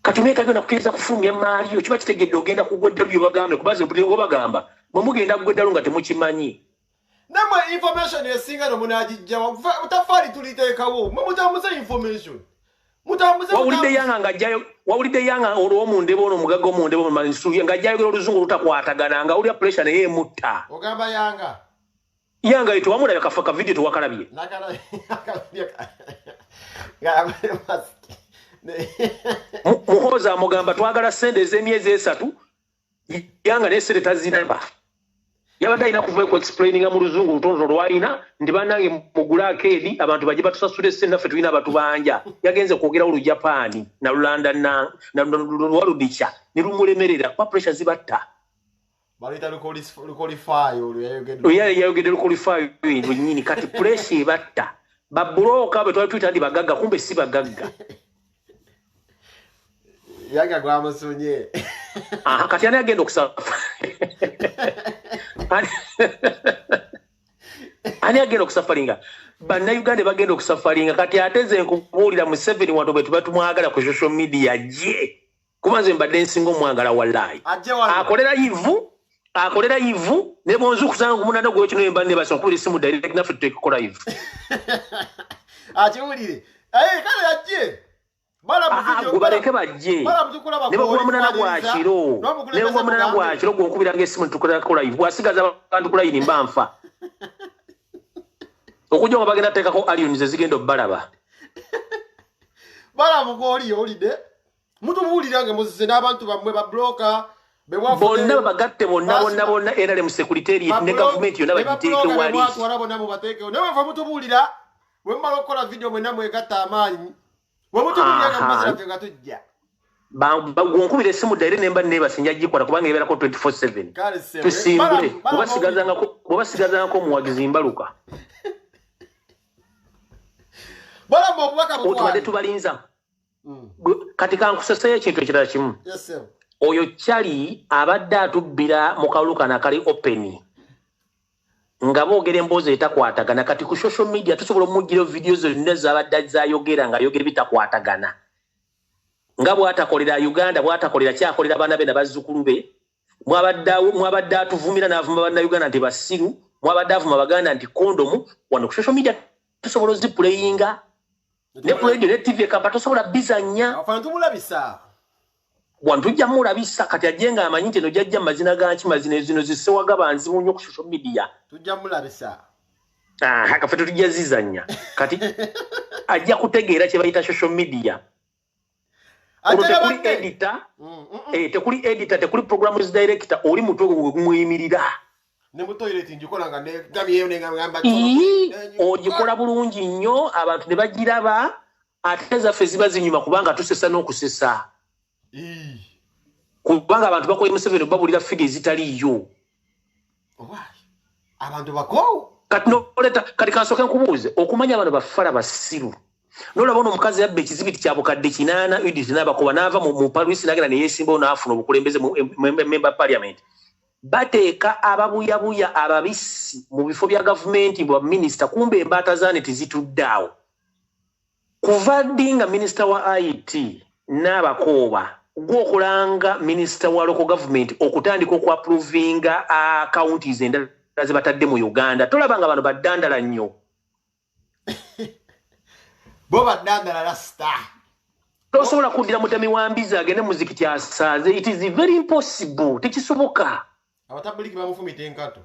Katumeka gyo nakukiriza kufulumya emaali yo kiba kitegedde ogenda kugwedda byo bagambe kubaze buli bagamba mumugenda kugwedda lunga temukimanyi. Namwe information esinga no munajijja utafali tuliteekawo mumutambuze information. Wawulidde yanga olw'omundebe ono omugaga omundebe omumansuye nga ajjayogera oluzungu lutakwatagana nga awulira pressure naye emutta. Ogamba yanga eto wamulabye kafa ka video tewakalabye. Muhooza amugamba twagala sente ez'emyezi 3 yanga n'essere tazinamba. Yabadde alina kuva ku explaininga mu luzungu lutonotono lwalina nti bannange mugule akeedi abantu bajje batusasule ssente naffe tulina abatubanja. Yagenze kwogerawo Lujapaani na Lulanda na Lwaludica ne lumulemerera kuba pressure zibatta. Balita lukolify yayogedde lukolify lwennyini kati pressure ebatta. Babulooka bwe twali tuyita ndi bagagga kumbe si bagagga. Yaga gwamusunye. Kati ani agenda okusaba. Ani agenda okusafalinga bannayuganda bagenda okusafalinga kati ateze nkubuulira Museveni wano bwe tuba tumwagala ku social media je kumaze mbadde nsinga omwagala wallahi akolera ivu ne bonzu kusanga kumunana gwe kino emba ne basokuli isimu direct na futu ekola ivu achiwulire kale ajje bala mu video baleke bajje ne bakuba munana gwa kiro ne bakuba munana gwa kiro gw'okubiranga esimu tukola ivu asigaza abantu kula yini mbanfa okujja nga bagenda teekako aliens ezigenda obbalaba bala mugoli olide mutubuulira muzise n'abantu bamwe ba broker bonna bagatte bonna era mu secretariat ne government yonna bagiteeke wali bonna mubateekewo naye bava mutubuulira bwe mmala okukola video mwena mwegatta amaanyi bwe mutubuulira muzira nga tujja gwonkubira essimu daire nemba nebasinja gikwata kubanga ebeerako 24/7 tusimbule bwebasigazangako omuwagizi mbaluka otubadde tubalinza kati kankuseseyo ekintu ekirala kimu oyo kyali abadde atubbira mu kalulu kano akali openi nga boogera emboozi etakwatagana kati ku social media tusobola omugirayo vidiyo zonna zabadde zayogera nga yogera bitakwatagana nga bwatakolera Uganda bwatakolera kyakolera abaana be nabazzukulu be mwabadde atuvumira n'avuma bannayuganda nti basiru mwabadde avuma baganda nti kondomu wano ku social media tusobola ozipuleyinga ne radio ne TV kamba tosobola bizanya wantujja mulabisa kati ajenga amanyi nti no jajja mazina ganchi mazina zino zisewaga banzi munyo ku social media tujja mulabisa haka tujja zizanya kati ajja kutegeera kye bayita social media tekuli editor tekuli editor tekuli programs director oli mutogo gumuyimirira ne mu toilet njikola nga ne gamyeyo ne ngamba ogikola bulungi nnyo abantu ne bagiraba ateza feziba zinyuma kubanga tusesa n'okusesa kubanga abantu bakoye Museveni babulira figure zitaliyo abantu bako kati noleta kati kansoke nkubuuze okumanya abantu bafala basiru nolaba ono omukazi yabba ekizibiti kya bukadde 8 Edith n'abakoba n'ava mu Paris n'agenda ne yeesimbawo n'afuna obukulembeze member parliament bateeka ababuyabuya ababisi mu bifo bya gavumenti bwa minisita kumbe embaata zaane tizituddaawo kuva ddi nga minisita wa IT n'abakooba gwokulanga minisita wa local government okutandika okuapprovinga counties endala ze batadde mu Uganda tolaba nga bano baddandala nnyo bo baddandala rasta tosobola kuddira mutemi wa mbizi agende muzikiti asaaze it is very impossible tekisoboka abatabuliki bamufumita enkato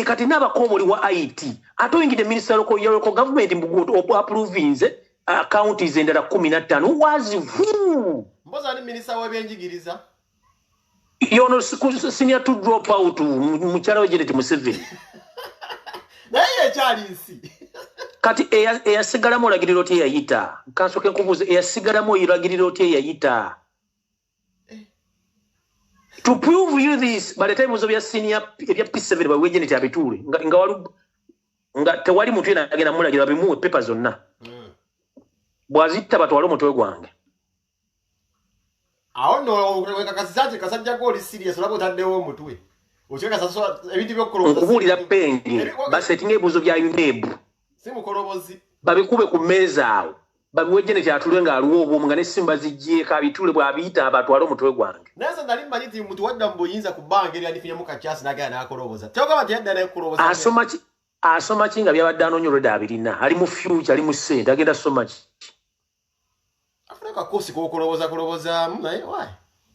kati n'abakoomoli wa IT ate oyingidde minisita ya local government mbugutu approvinze counties endala 15 wazivu mboza ni minisita w'ebyenjigiriza yono senior to drop out mukyala we Janet Museveni naye ekyali nsi kati eyasigalamu olagiriro teyayita kansoke nkubuuze eyasigalamu olagiriro teyayita to prove you this by the time of your senior ebya P7 by Janet abituule nga tewali muntu yena agenda mulagira bimuwe pepa zonna bwazitta batwala omutwe gwange aho no weka kasajja kasajja ko li serious labo taddewo omutwe ocheka sasa ebintu byokoloboza okubuulira pengi basetinga ebibuuzo bya UNEB si mukolobozi babikube ku mmeeza awo babiwe Janet atulwe nga aliwo obwomu nga n'essimu baziggyeko abituule bw'abiyita abatwale omutwe gwange nasa ndali mmanyi nti muntu wadda mu buyinza ku bbanka eri alifunye mu kakyasi n'agenda n'akoloboza kyogamba nti yadda n'ekukoloboza asoma ki nga byabadde anoonya olwedde abirina ali mu future ali mu ssente agenda soma ki afuna kakosi k'okulobozaamu naye wayi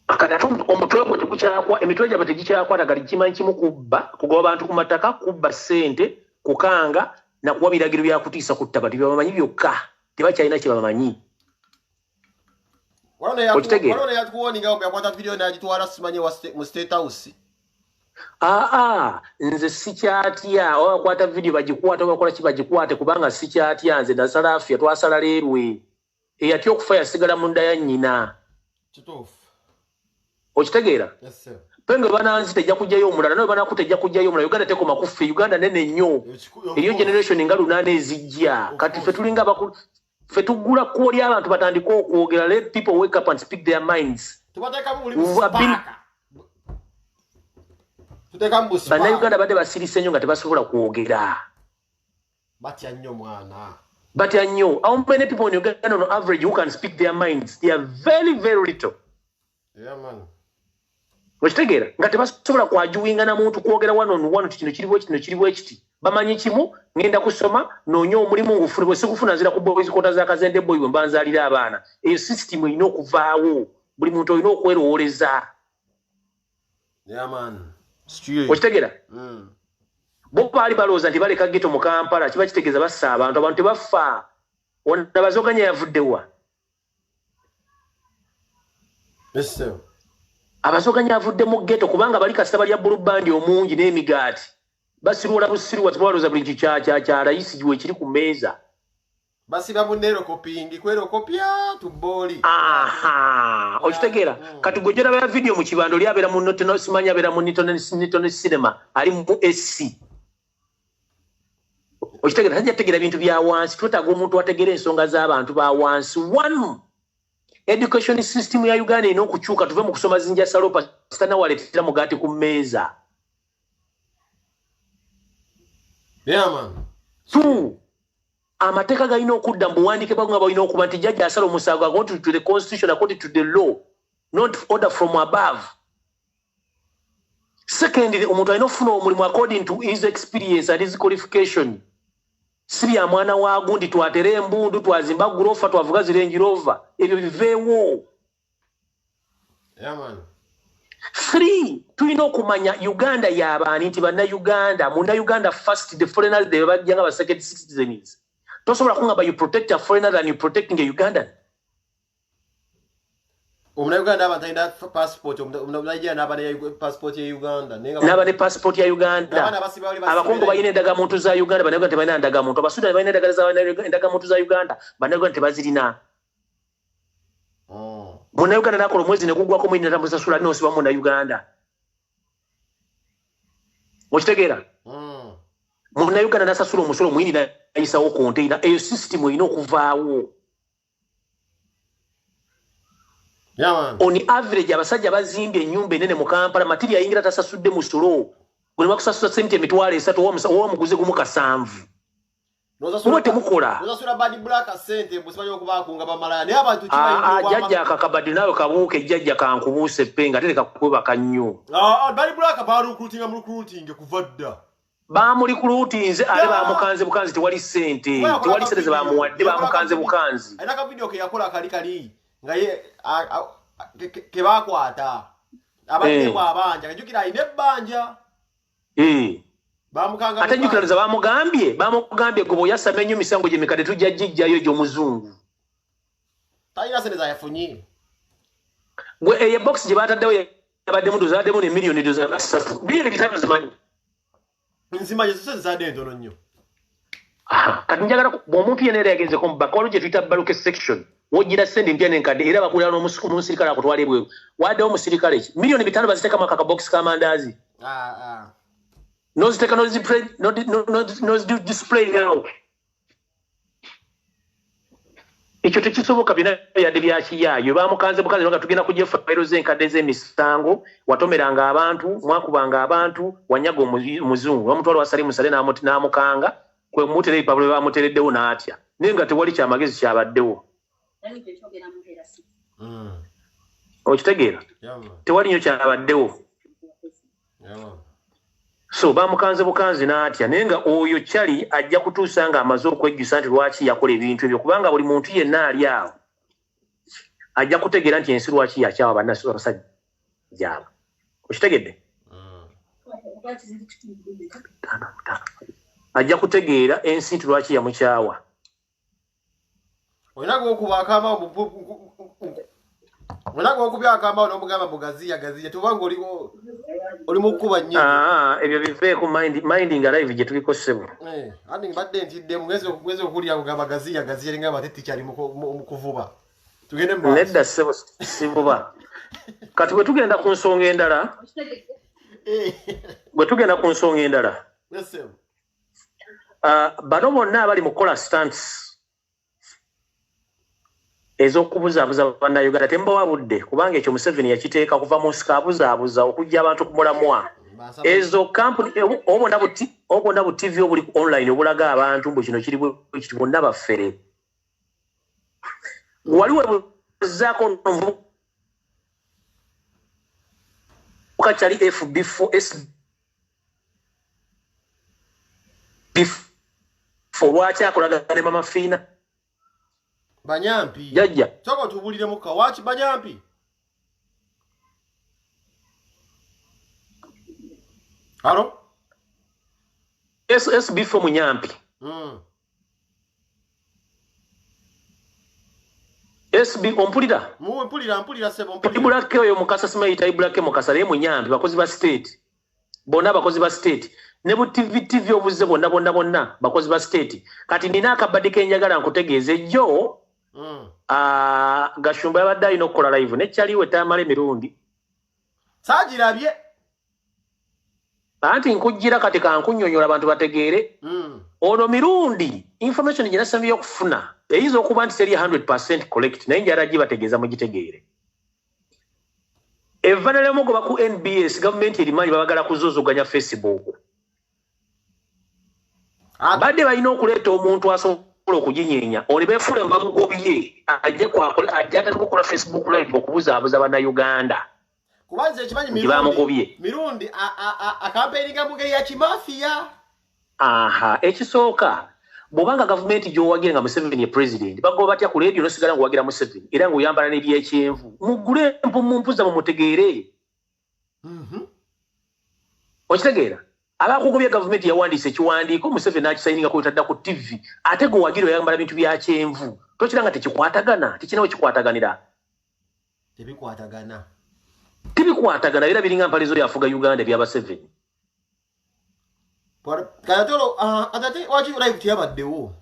akati omutwe gwe tegukyakwa emitwe gyabwe tegikyakwata gali kimanyi kimu kubba kugoba abantu ku mataka kubba ssente kukanga nakuwa biragiro byakutiisa ku ttaka tibyabamanyi byokka tebakyalina kye bamanyi walona yatukuwoninga yakwata video n'agitwala simanyi mu state house nze sikyatya oba bakwata video bagikwata oba bakola ki bagikwate kubanga sikyatya nze nasala afya twasala leerwe eyatya okufa yasigala mu nda ya nnyina kituufu okitegeera penge bananzi tejja kujjayo omulala naye banaku tejja kujjayo omulala Uganda tekoma kuffe Uganda nene nnyo eriyo generation nga lunaana ezijja kati ffe tulinga bakulu ffe tuggula kkubo ly'abantu batandika okwogera let people wake up and speak their minds tuteka mbusi bannayuganda badde basirise nnyo nga tebasobola kwogera batya nnyo mwana batya nnyo. How many people in Uganda on average who can speak their minds? They are very very little. Yeah man. Okitegeera nga tebasobola kwajuwinga na muntu kwogera one on one kino kiriwo ekiti bamanyi kimu ngenda kusoma noonyo omulimu ngufune bwe sikufuna nzira ku boys kota za Kazende boy bwe mbanzalira abaana eyo system ino okuvaawo buli muntu olina okwerowooleza. Yeah man. Okitegeera bo baali balowooza nti baleka geto mu Kampala kiba kitegeeza bassa abantu tebafa ona bazoganya yavuddewa abazoganya avudde mu geto kubanga bali kasita balya bulubandi omungi n'emigaati basirula busirwa tebaloza buli kya layisi giwe kiri ku meeza basiba munero kopingi kwero kopya tuboli okitegeera kati gojera bya video mu kibando lyabera mu note simanya abera mu nitone cinema ali mu SC okitegeera tajja tegera bintu bya wansi twetaaga omuntu ategera ensonga z'abantu ba wansi. One education system ya Uganda ino kuchuka tuve mu kusoma zinja salopa sana waletera mugati ku meza. Yeah man. Two, amateka galina okudda mbuwandike bagwa balina okuba nti jjajja asala omusango according to the constitution, according to the law, not order from above. Secondly, omuntu alina okufuna omulimu according to his experience and his qualification. Siri ya mwana wa gundi twatere embundu twazimba gurofa twavuga zirengi rover ebyo biveewo. Yeah man. 3, tulina okumanya Uganda y'abaani nti banna Uganda munda Uganda first the foreigners they bajjanga ba second citizens. Tosobola kungamba you protect a foreigner than you protecting a Ugandan. Omuna Uganda abatayina passport omuna n'abane passport ya Uganda n'abane passport ya Uganda abakongo bayina endagamuntu za Uganda banaga tebalina endagamuntu abasuda bayina endagamuntu za Uganda banaga tebazirina. Muna Uganda nakola omwezi ne gugwako mwini natambuza sula n'osiba muna Uganda okitegeera muna Uganda nasasula omusolo mwini nayisawo container eyo system erina okuvaawo. Yeah man. On average abasajja bazimbye ennyumba enene mu Kampala matiri ayingira tasasudde musolo gwe bakusasula sente emitwalo 3 owa muguze gumu kasanvu temukola nosasula badi black sente musimanyi okubakunga bamalaya naye abantu kibayingira jjajja akakabadi nawe kabuuke jjajja kankubuuse penga tereka kwebaka nnyo badi black balukutinga mu recruiting kuva dda bamulikurutinze ale bamukanze bukanzi tewali sente tewali sente ze bamuwadde bamukanze bukanzi alina ka video ke yakola kali nga ye ke bakwata abadde abanja kajukira ayina ebbanja bamukanga ate njukiraniza bamugambye gwe yasama ennyo misango gye mikadde tujja jjijjayo gy'omuzungu talina sente zayafunye gwe eyo box gye bataddewo yabaddemu dozaddemu ne miliyoni $3 biri bitano zimanyi nzimanyi zose zizadde entono nnyo kati njagala bw'omuntu yenna era yagenzeko mu bakawalo gye tuyita baluke section wojjira sente mpya n'enkadde era bakulira n'omusirikale akutwala ebweru waddewo omusirikale ki miliyoni 5 baziteekamu akabokisi k'amandaazi noziteeka nodisplay now ekyo tekisoboka byonna yadde byakiyaayo bamukanze bukanze nga tugenda kujja fayiro z'enkadde z'emisango watomeranga abantu mwakubanga abantu wanyaga omuzungu bamutwala wasale musale n'amukanga kwe mutere ipabule bamutereddewo n'atya naye nga tewali kyamagezi kyabaddewo okitegeera tewali nnyo kyabaddewo so bamukanze bukanzi n'atya naye nga oyo kyali ajja kutuusa nga amaze okwejjusa nti lwaki yakola ebintu ebyo kubanga buli muntu yenna ali awo ajja kutegeera nti ensi lwaki yakyawa bannabasajja abo okitegedde ajja kutegeera ensi nti lwaki yamukyawa Oinago okubakama oinago okubyakamba n'omugamba mugaziya tubanga oli mukuba nnyo ebyo biveeko minding alive gye tuliko ssebo andi mbadde ntidde mwezi okulya kugamba gaziya linga mateti kyali mu kuvuba tugende mu nedda ssebo sivuba kati bwe tugenda ku nsonga endala bano bonna abali mu kola stance ez'okubuzaabuza bannayuganda tembawa budde kubanga ekyo Museveni yakiteeka kuva mu nsika abuzaabuza okujja abantu ku mulamwa ezo company obona bu TV obuli online obulaga abantu mbu kino kiri bonna baffere waliwo zako novu ukachali FB4S before wacha akolaga ne mama fina Banyampi jajja choko tubulire muka wachi Banyampi Halo SB4 Munyampi SB ompulira mpulira sebo ibulake oyo mukasa simayita ibulake mukasa le Munyampi bakozi ba state bonna bakozi ba state ne bu TV obuze bonna bakozi ba state kati nina akabadike njagala nkutegeeze jo Gashumba yabadde alina okukola live ne kyaliwe tamale mirundi saagirabye anti nkujjira kati kankunyonyola abantu bategeere ono mirundi information gye nasambye okufuna eyinza okuba nti teri 100% correct naye njala gibategeeza mugitegeere evanale mugoba ku NBS government erimanyi babagala kuzuzuganya Facebook badde balina okuleeta omuntu asobola okujinyeenya oli beefule mbamugobye ajja kukola Facebook live okubuzaabuza bannayuganda kubanze ekimanyi mirundi akampeininga mu ngeri ya kimafia ekisooka bw'obanga gavumenti gy'owagire nga Museveni ye president bagoba batya ku radio nosigala ng'owagira Museveni era ng'oyambala n'ebyekyenvu mugule mumpuza mumutegeere okitegeera abakugobya gavumenti yawandiisa ekiwandiiko Museveni n'akisayininga kwetadda ku TV ate g'owagire oyambala bintu bya kyenvu tokira nga tekikwatagana tekinawe kikwataganira tibikwatagana era biringa mpalizo yafuga Uganda byaba 7 Kayatolo atati wachi live tiyabaddewo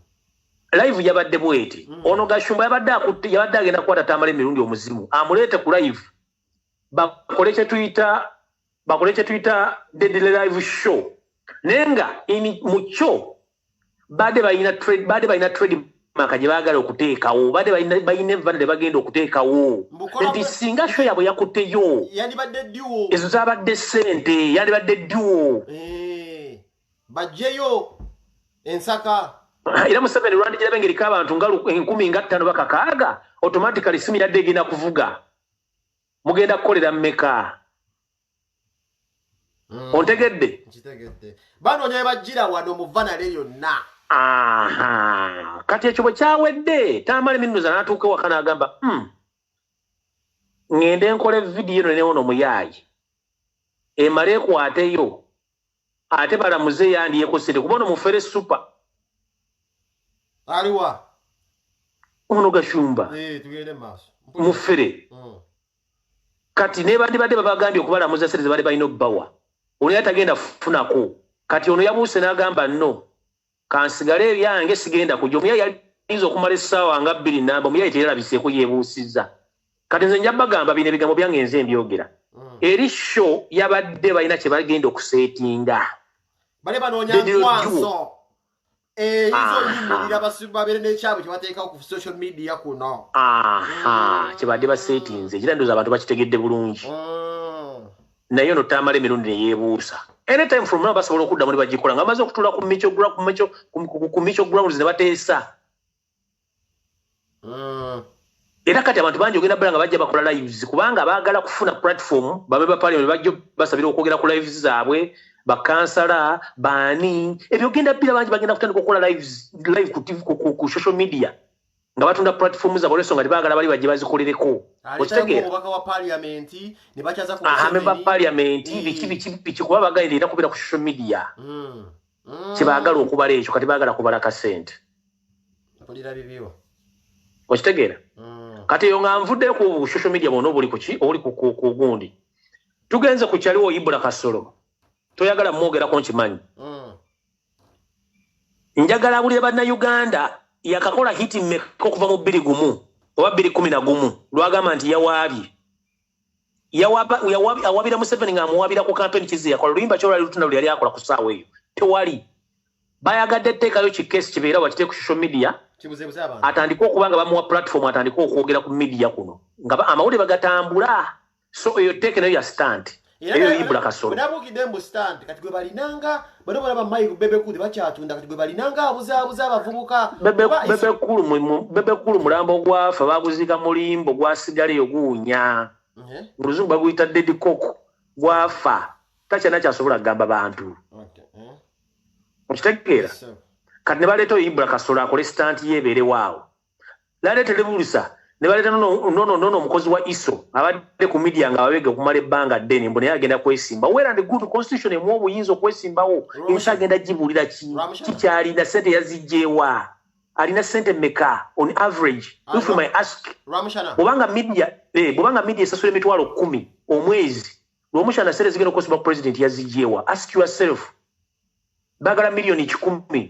live yabadde bweti ono Gashumba yabadde agenda kwata tamale mirundi omuzimu amulete ku live bakole kye tuyita dead live show nenga mucho bade bayina trade makaje bagala okuteekawo bade bayina vanade bagenda okuteekawo nti singa show yabo yakuteyo yani badde duo ezo zabadde sente yani badde duo bajeyo ensaka ila Museveni Rwanda jira bengeri k'abantu ngalu 10 bakakaaga automatically simu yadde egenda kuvuga mugenda kukolera mmeka ontegedde kitegedde bano nyaye bajira wano muvana leyo na kati ekyo bwe kyawedde tamale minuza n'atuuka ewaka n'agamba ngende nkole video eno newono muyaayi emale ekwateyo ate balamuze yandiyeko sente kubona mufere super aliwa ono Gashumba tugende maaso mufere kati ne badde babagambye okubalamuza sente ze bali balina obbawa ono yatagenda funako kati ono yabuuse n'agamba no kansigale ebyange sigenda kujja omuyayi yayinza okumala essaawa nga 2 namba omuyayi teralabiseeko yeebuusizza kati nze nja bagamba bino ebigambo byange nze mbyogera eri show yabadde balina kye bagenda okuseetinga bale banoonya nkwaso izo yimirira babere n'ekyabwe kye bateekawo ku social media kuno kye badde baseetinze ekira ndooza abantu bakitegedde bulungi naye ono tamala emirundi ne yeebuusa anytime from now basobola okuddamu ne bagikola nga bamaze okutuula ku Micho grounds ne bateesa era kati abantu bangi ogenda bbala nga bajja bakola lives kubanga baagala kufuna platform babe ba parliament bajja basabira okwogera ku lives zaabwe bakansala baani ebyogenda bbira bangi bagenda kutandika okukola live ku TV ku social media nga batunda platform za boleso nga baagala bali bajje bazikolereko okitegeera obubaka wa parliament ne bakyaza ku member parliament biki kuba bagayirira kubira ku social media kibaagala okubala ekyo kati baagala kubala ka sente akulira bibyo okitegeera kati yo nga nvudde ku social media bono obuli ku gundi tugenze ku kyaliwo Ibula Kasolo toyagala mwogerako nkimanyi njagala abulire bannayuganda yakakola hiti mmeka okuva mu 20 oba 2011 lwagamba nti awabira Museveni nga amuwabira ku campaign kizi yakola luyimba kyolwali lutunda luli yali akola ku ssaawa eyo tewali bayagadde etteekayo kikeesi kibeera bakite ku social media atandika okuba nga bamuwa platform atandika okwogera ku media kuno nga amawulire bagatambula so eyo teeke nayo ya stand eyo Ibra Kasolo bwabukidde mu stand kati gwe balinanga bano balaba Mike Bebe Kulu bakyatunda kati gwe balinanga abuzabuza abavubuka Bebe Kulu mulambo gwafa baguzika mulimbo gwasigala yoguunya Muluzungu baguyita Dead Cock gwafa takyana kyasobola kugamba bantu okitegeera kati ne baleeta Ibra Kasolo akole stand yebeere waawo laleeta lebulusa ne baleeta nono omukozi wa ISO abadde ku media nga babega okumala ebbanga ddene mbu naye agenda kwesimba wera ndi good constitution emu obuyinza okwesimbawo ensi agenda gibuulira kikyalina sente yazijjeewa alina sente meka on average if you might ask bwobanga media esasula emitwalo 10 omwezi lwomushana sente zigenda okukozesebwa president yazijjeewa ask yourself bagala milioni 10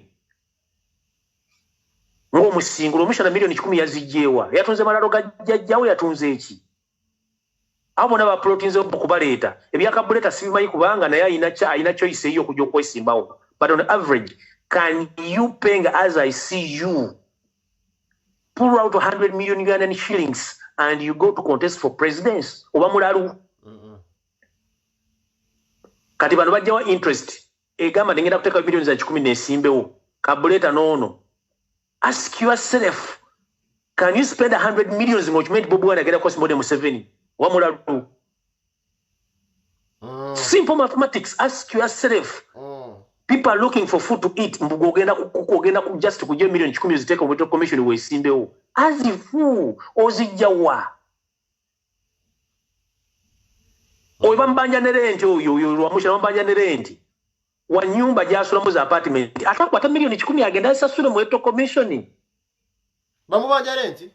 ng'omusingo omushana milioni 10 yazijjeewa yatunze malalo gajjajawe yatunze eki abo bona baproteins okubaleeta ebyakabuleta sibimanyi kubanga naye ayina choice eyo okujja okwesimbawo but on average can you paying as I see you pull out 100 million Ugandan shillings and you go to contest for presidents oba mulalu kati bano bajjawa interest egamba ngenda kuteeka milioni za 10 nesimbewo kabuleta nono. Ask yourself, can you spend 100 millions in which made Bobu Wine get a cost more than 7? Simple mathematics. Ask yourself. People are looking for food to eat. Just to get million chickens take over commission with Simbeo. As if who Ozijawa. Oibambanya nerenti, you Ramusha nerenti. Wanyumba jasulamuza apartment atakwata milioni 10 agenda sasule mu eto commission bamubanja renti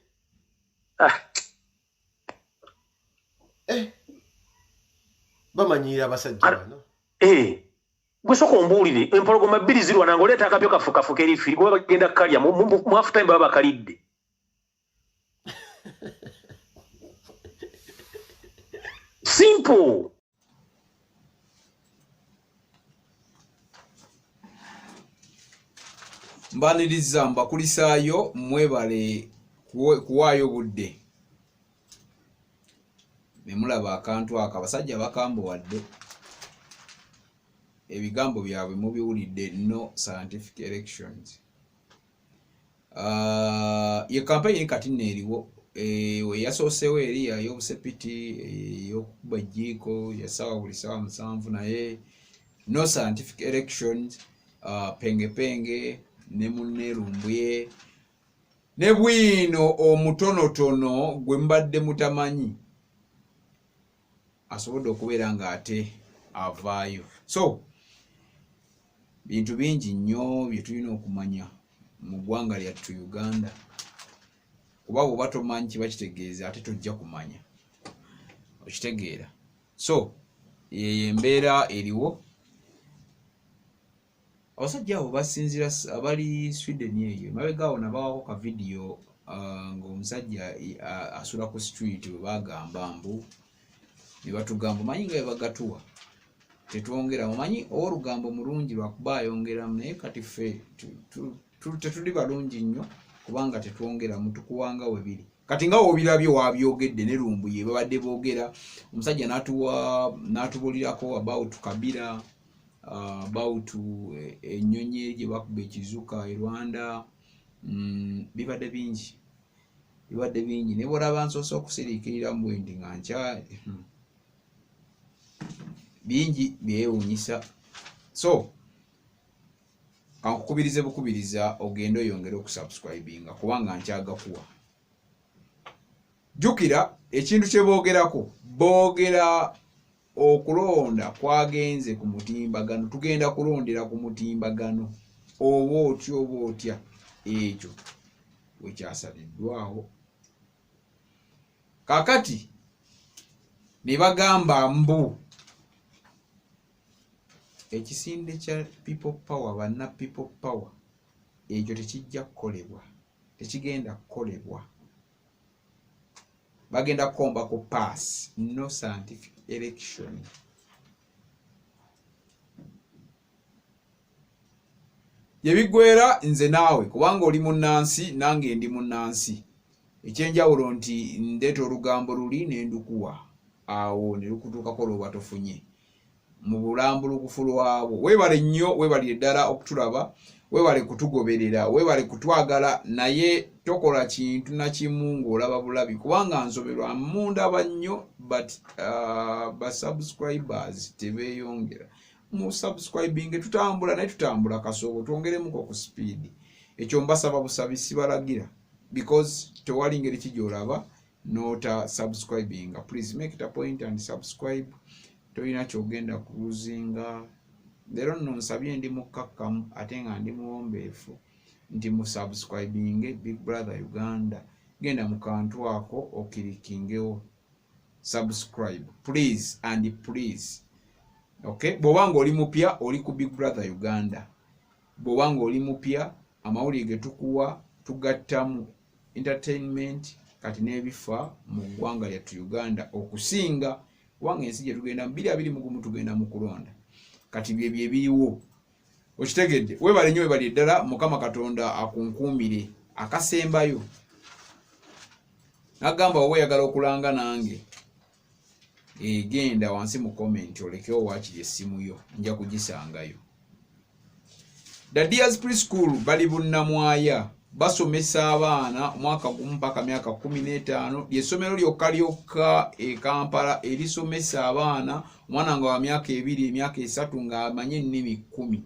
bamanyira basajja no gusoko mbulire empologoma 2 zirwa nangoleta akapyo kafuka eri firi kuba bagenda kalya mu after time baba kalidde simple. Mbaniriza mbakulisaayo mwebale kuwaayo budde ne mulaba akantu aka basajja bakambo wadde ebigambo byabwe mubiwulidde no scientific elections ye campaign kati neeriwo we yasoosewo eri y'obusepiti y'okuba ejjiiko yasawa buli sawa 7 naye no scientific elections penge ne munnerumbye ne bwino omutonotono gwe mbadde mutamanyi asobodde okubeera nga ate avaayo. So bintu bingi nnyo bye tulina okumanya mu ggwanga lyattu Uganda kuba bw'oba tomanyi kiba kitegeeza ate tojja kumanya okitegeera. So ye mbeera eriwo abasajja abo basinzira abali Sweden eyo mabegaawo nabawako ka video ng'omusajja asula ku street we bagamba mbu ne batugamba manyi nga bagatuwa tetwongera mumanyi olugambo mulungi lwakuba ayongeramu naye kati ffe tetuli balungi nnyo kubanga tetwongera mutukuwanga we biri kati nga obirabye wabyogedde ne lumbuye babadde boogera omusajja n'atubulirako about Kabira about ennyonyi gye bakuba ekizuka e Rwanda bibadde bingi ne bw'olaba nsoose okusiriikirira mu bwendi nga nkya bingi byewuunyisa. So kankukubirize bukubiriza ogenda oyongera okusubscribinga kubanga nkyagakuwa. Jjukira ekintu kye boogerako boogera okulonda kwagenze ku mutimbagano tugenda kulondera ku mutimbagano oba otya ekyo wekyasaliddwawo kakati ne bagamba mbu ekisinde kya people power banna people power ekyo tekijja kukolebwa tekigenda kukolebwa bagenda kukomba ku pass no scientific election. Yebigwera nze naawe kubanga oli munnansi nange ndi munnansi ekyenjawulo nti ndeeta olugambo luli ne ndukuwa awo ne lukutuukako lwoba tofunye mu bulambulukufu lwabo. Weebale nnyo, weebale ddala okutulaba, weebale kutugoberera, weebale kutwagala, naye tokola kintu na kimu ng'olaba bulabi kubanga nsoberwa mundaba nnyo but ba subscribers tebeeyongera. Mu subscribing tutambula naye tutambula kasoobo twongeremuko ku speed. Ekyo mbasaba busabi sibalagira because tewali ngeri kijolaba nota subscribing. Please make it a point and subscribe. Toyina kyogenda kuzinga. Lero nno nsabye ndi mukkakkamu ate nga ndi muwombeefu nti mu subscribing Big Brother Uganda. Genda mu kantu ako okirikingewo subscribe please and please. Okay, bw'obanga oli mupya oli ku Big Brother Uganda. Bw'obanga oli mupya amawulire ge tukuwa tugattamu entertainment kati n'ebifa mu ggwanga lyattu Uganda okusinga kubanga ensi gye tugenda 2020 tugenda mu kulonda kati bye biriwo okitegedde. Weebale nnyo weebale ddala Mukama Katonda akunkuumire akasembayo. Nagamba wowe oyagala okulanga nange genda wansi mu comment olekewo waakiri essimu yo nja kugisangayo. Dadia's Preschool bali bunnamwaya basomesa abaana omwaka gumu mpaka myaka 15. Ly'essomero lyokka e Kampala erisomesa abaana omwana nga wa myaka 2 emyaka 3 ng'amanye ennimi 10.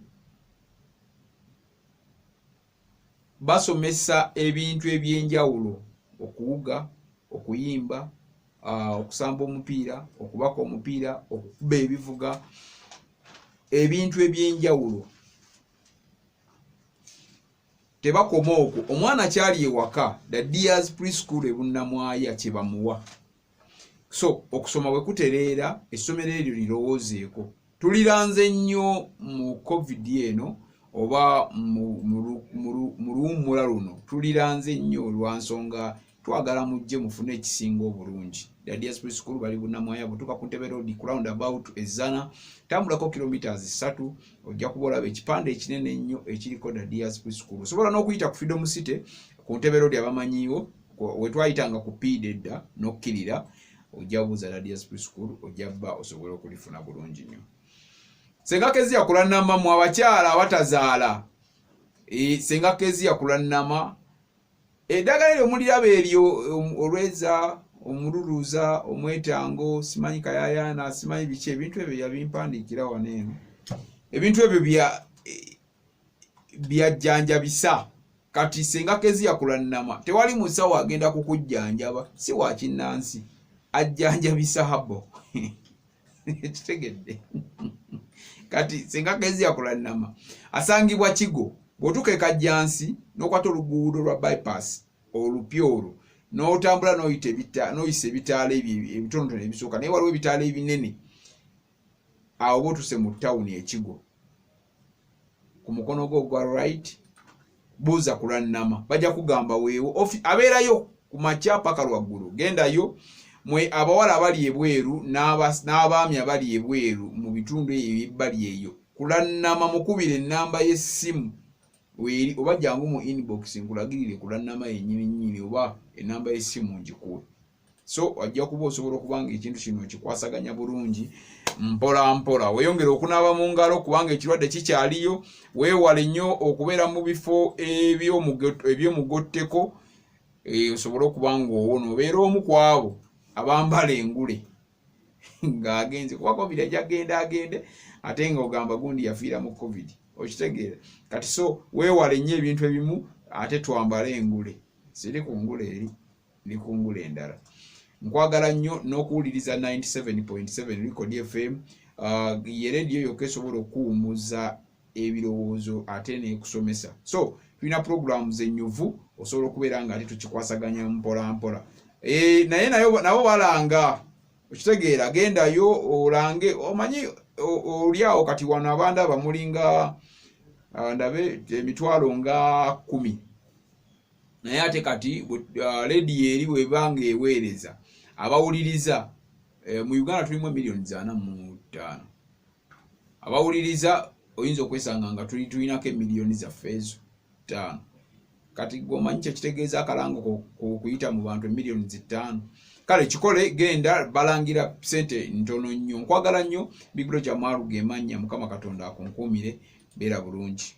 Basomesa ebintu eby'enjawulo okuwuga, okuyimba, okusamba omupiira, okubaka omupiira, okukuba ebivuga, ebintu eby'enjawulo. Tebakoma okwo omwana kyali ewaka Dadia's Preschool ebunnamwaya kye bamuwa. So okusoma bwe kutereera essomero eryo lirowoozeeko. Tuliranze nnyo mu COVID eno oba mu luwummula luno tuliranze nnyo lwa nsonga twagala mujje mufune ekisinga obulungi. Dadia's Preschool bali bunnamwaya butuuka ku Ntebe Road ku roundabout Ezana tambulako kilometers 3 ojja kuba olaba ekipande ekinene ennyo ekiriko Dadia's Preschool. Osobola n'okuyita ku Freedom City ku Ntebe Road abamanyiiwo we twayitanga ku PDedda n'okkirira ojja buuza Dadia's Preschool ojja bba osobole okulifuna bulungi nnyo. Senga Kezia kulannama mu abakyala abatazaala. Senga Kezia kulannama eddagala eryo muliraba eryo olweza omululuza omwetango simanyi kayayana simanyi biki ebintu ebyo yabimpandiikira wano eno. Ebintu ebyo byajjanjabisa kati Senga Kezia kulannama tewali musawo agenda kukujjanjaba si wa kinnansi ajjanjabisa habo. Kitegedde kati Senga Kezia kulannama asangibwa Kigo bwotuka ekajjansi n'okwata oluguudo lwa bypass olupyoro n'otambula n'oyise ebitaala ebitonotono ebisooka naye waliwo ebitaala ebinene awo bootuse mu tawuni ekigo ku mukono gwo gwa right buuza kulannama bajja kugamba weewo abeerayo ku makya paka lwaggulu gendayo mwe abawala abali ebweru n'abaami abali ebweru mu bitundu ebibbali eyo kulannama mukubire ennamba y'essimu weeri oba jangu mu inbox nkulagirire kulannama yennyini oba ennamba y'essimu ngikuwe. So wajja kuba osobola okubanga ekintu kino kikwasaganya bulungi mpola mpola. Weeyongere okunaaba mu ngalo kubanga ekirwadde kikyaliyo. Weewale nnyo okubeera mu bifo ebyomugotteko osobole okuba ng'owona obeera omu ku abo abambala engule ng'agenze kuba COVID ajja agende ate ng'ogamba gundi yafiira mu COVID. Okitegeera kati so weewale nnyo ebintu ebimu ate twambale engule siri ku ngule eri ni ku ngule endala. Nkwagala nnyo n'okuwuliriza 97.7 Record FM ye radio yokka esobola okuwummuza ebirowoozo ate n'ekusomesa. So tulina programs ennyuvu osobola okubeera nga ate tukikwasaganya mpola mpola. Naye nabo balanga okitegeera gendayo olange omanyi oliawo kati wano abanda bamulinga ndabe emitwalo nga 10 naye ate kati radio eri bwebanga eweereza abawuliriza mu Uganda tulimu 4.45 abawuliriza oyinza okwesanga nga tulinako 5 million. kati gomanyi kye kitegeeza akalango kuyita mu bantu miliyoni 5 kale kikole genda balangira sente ntono nnyo nkwagala nnyo Big Bro Jamaru gemanya Mukama Katonda akunkumire beera bulungi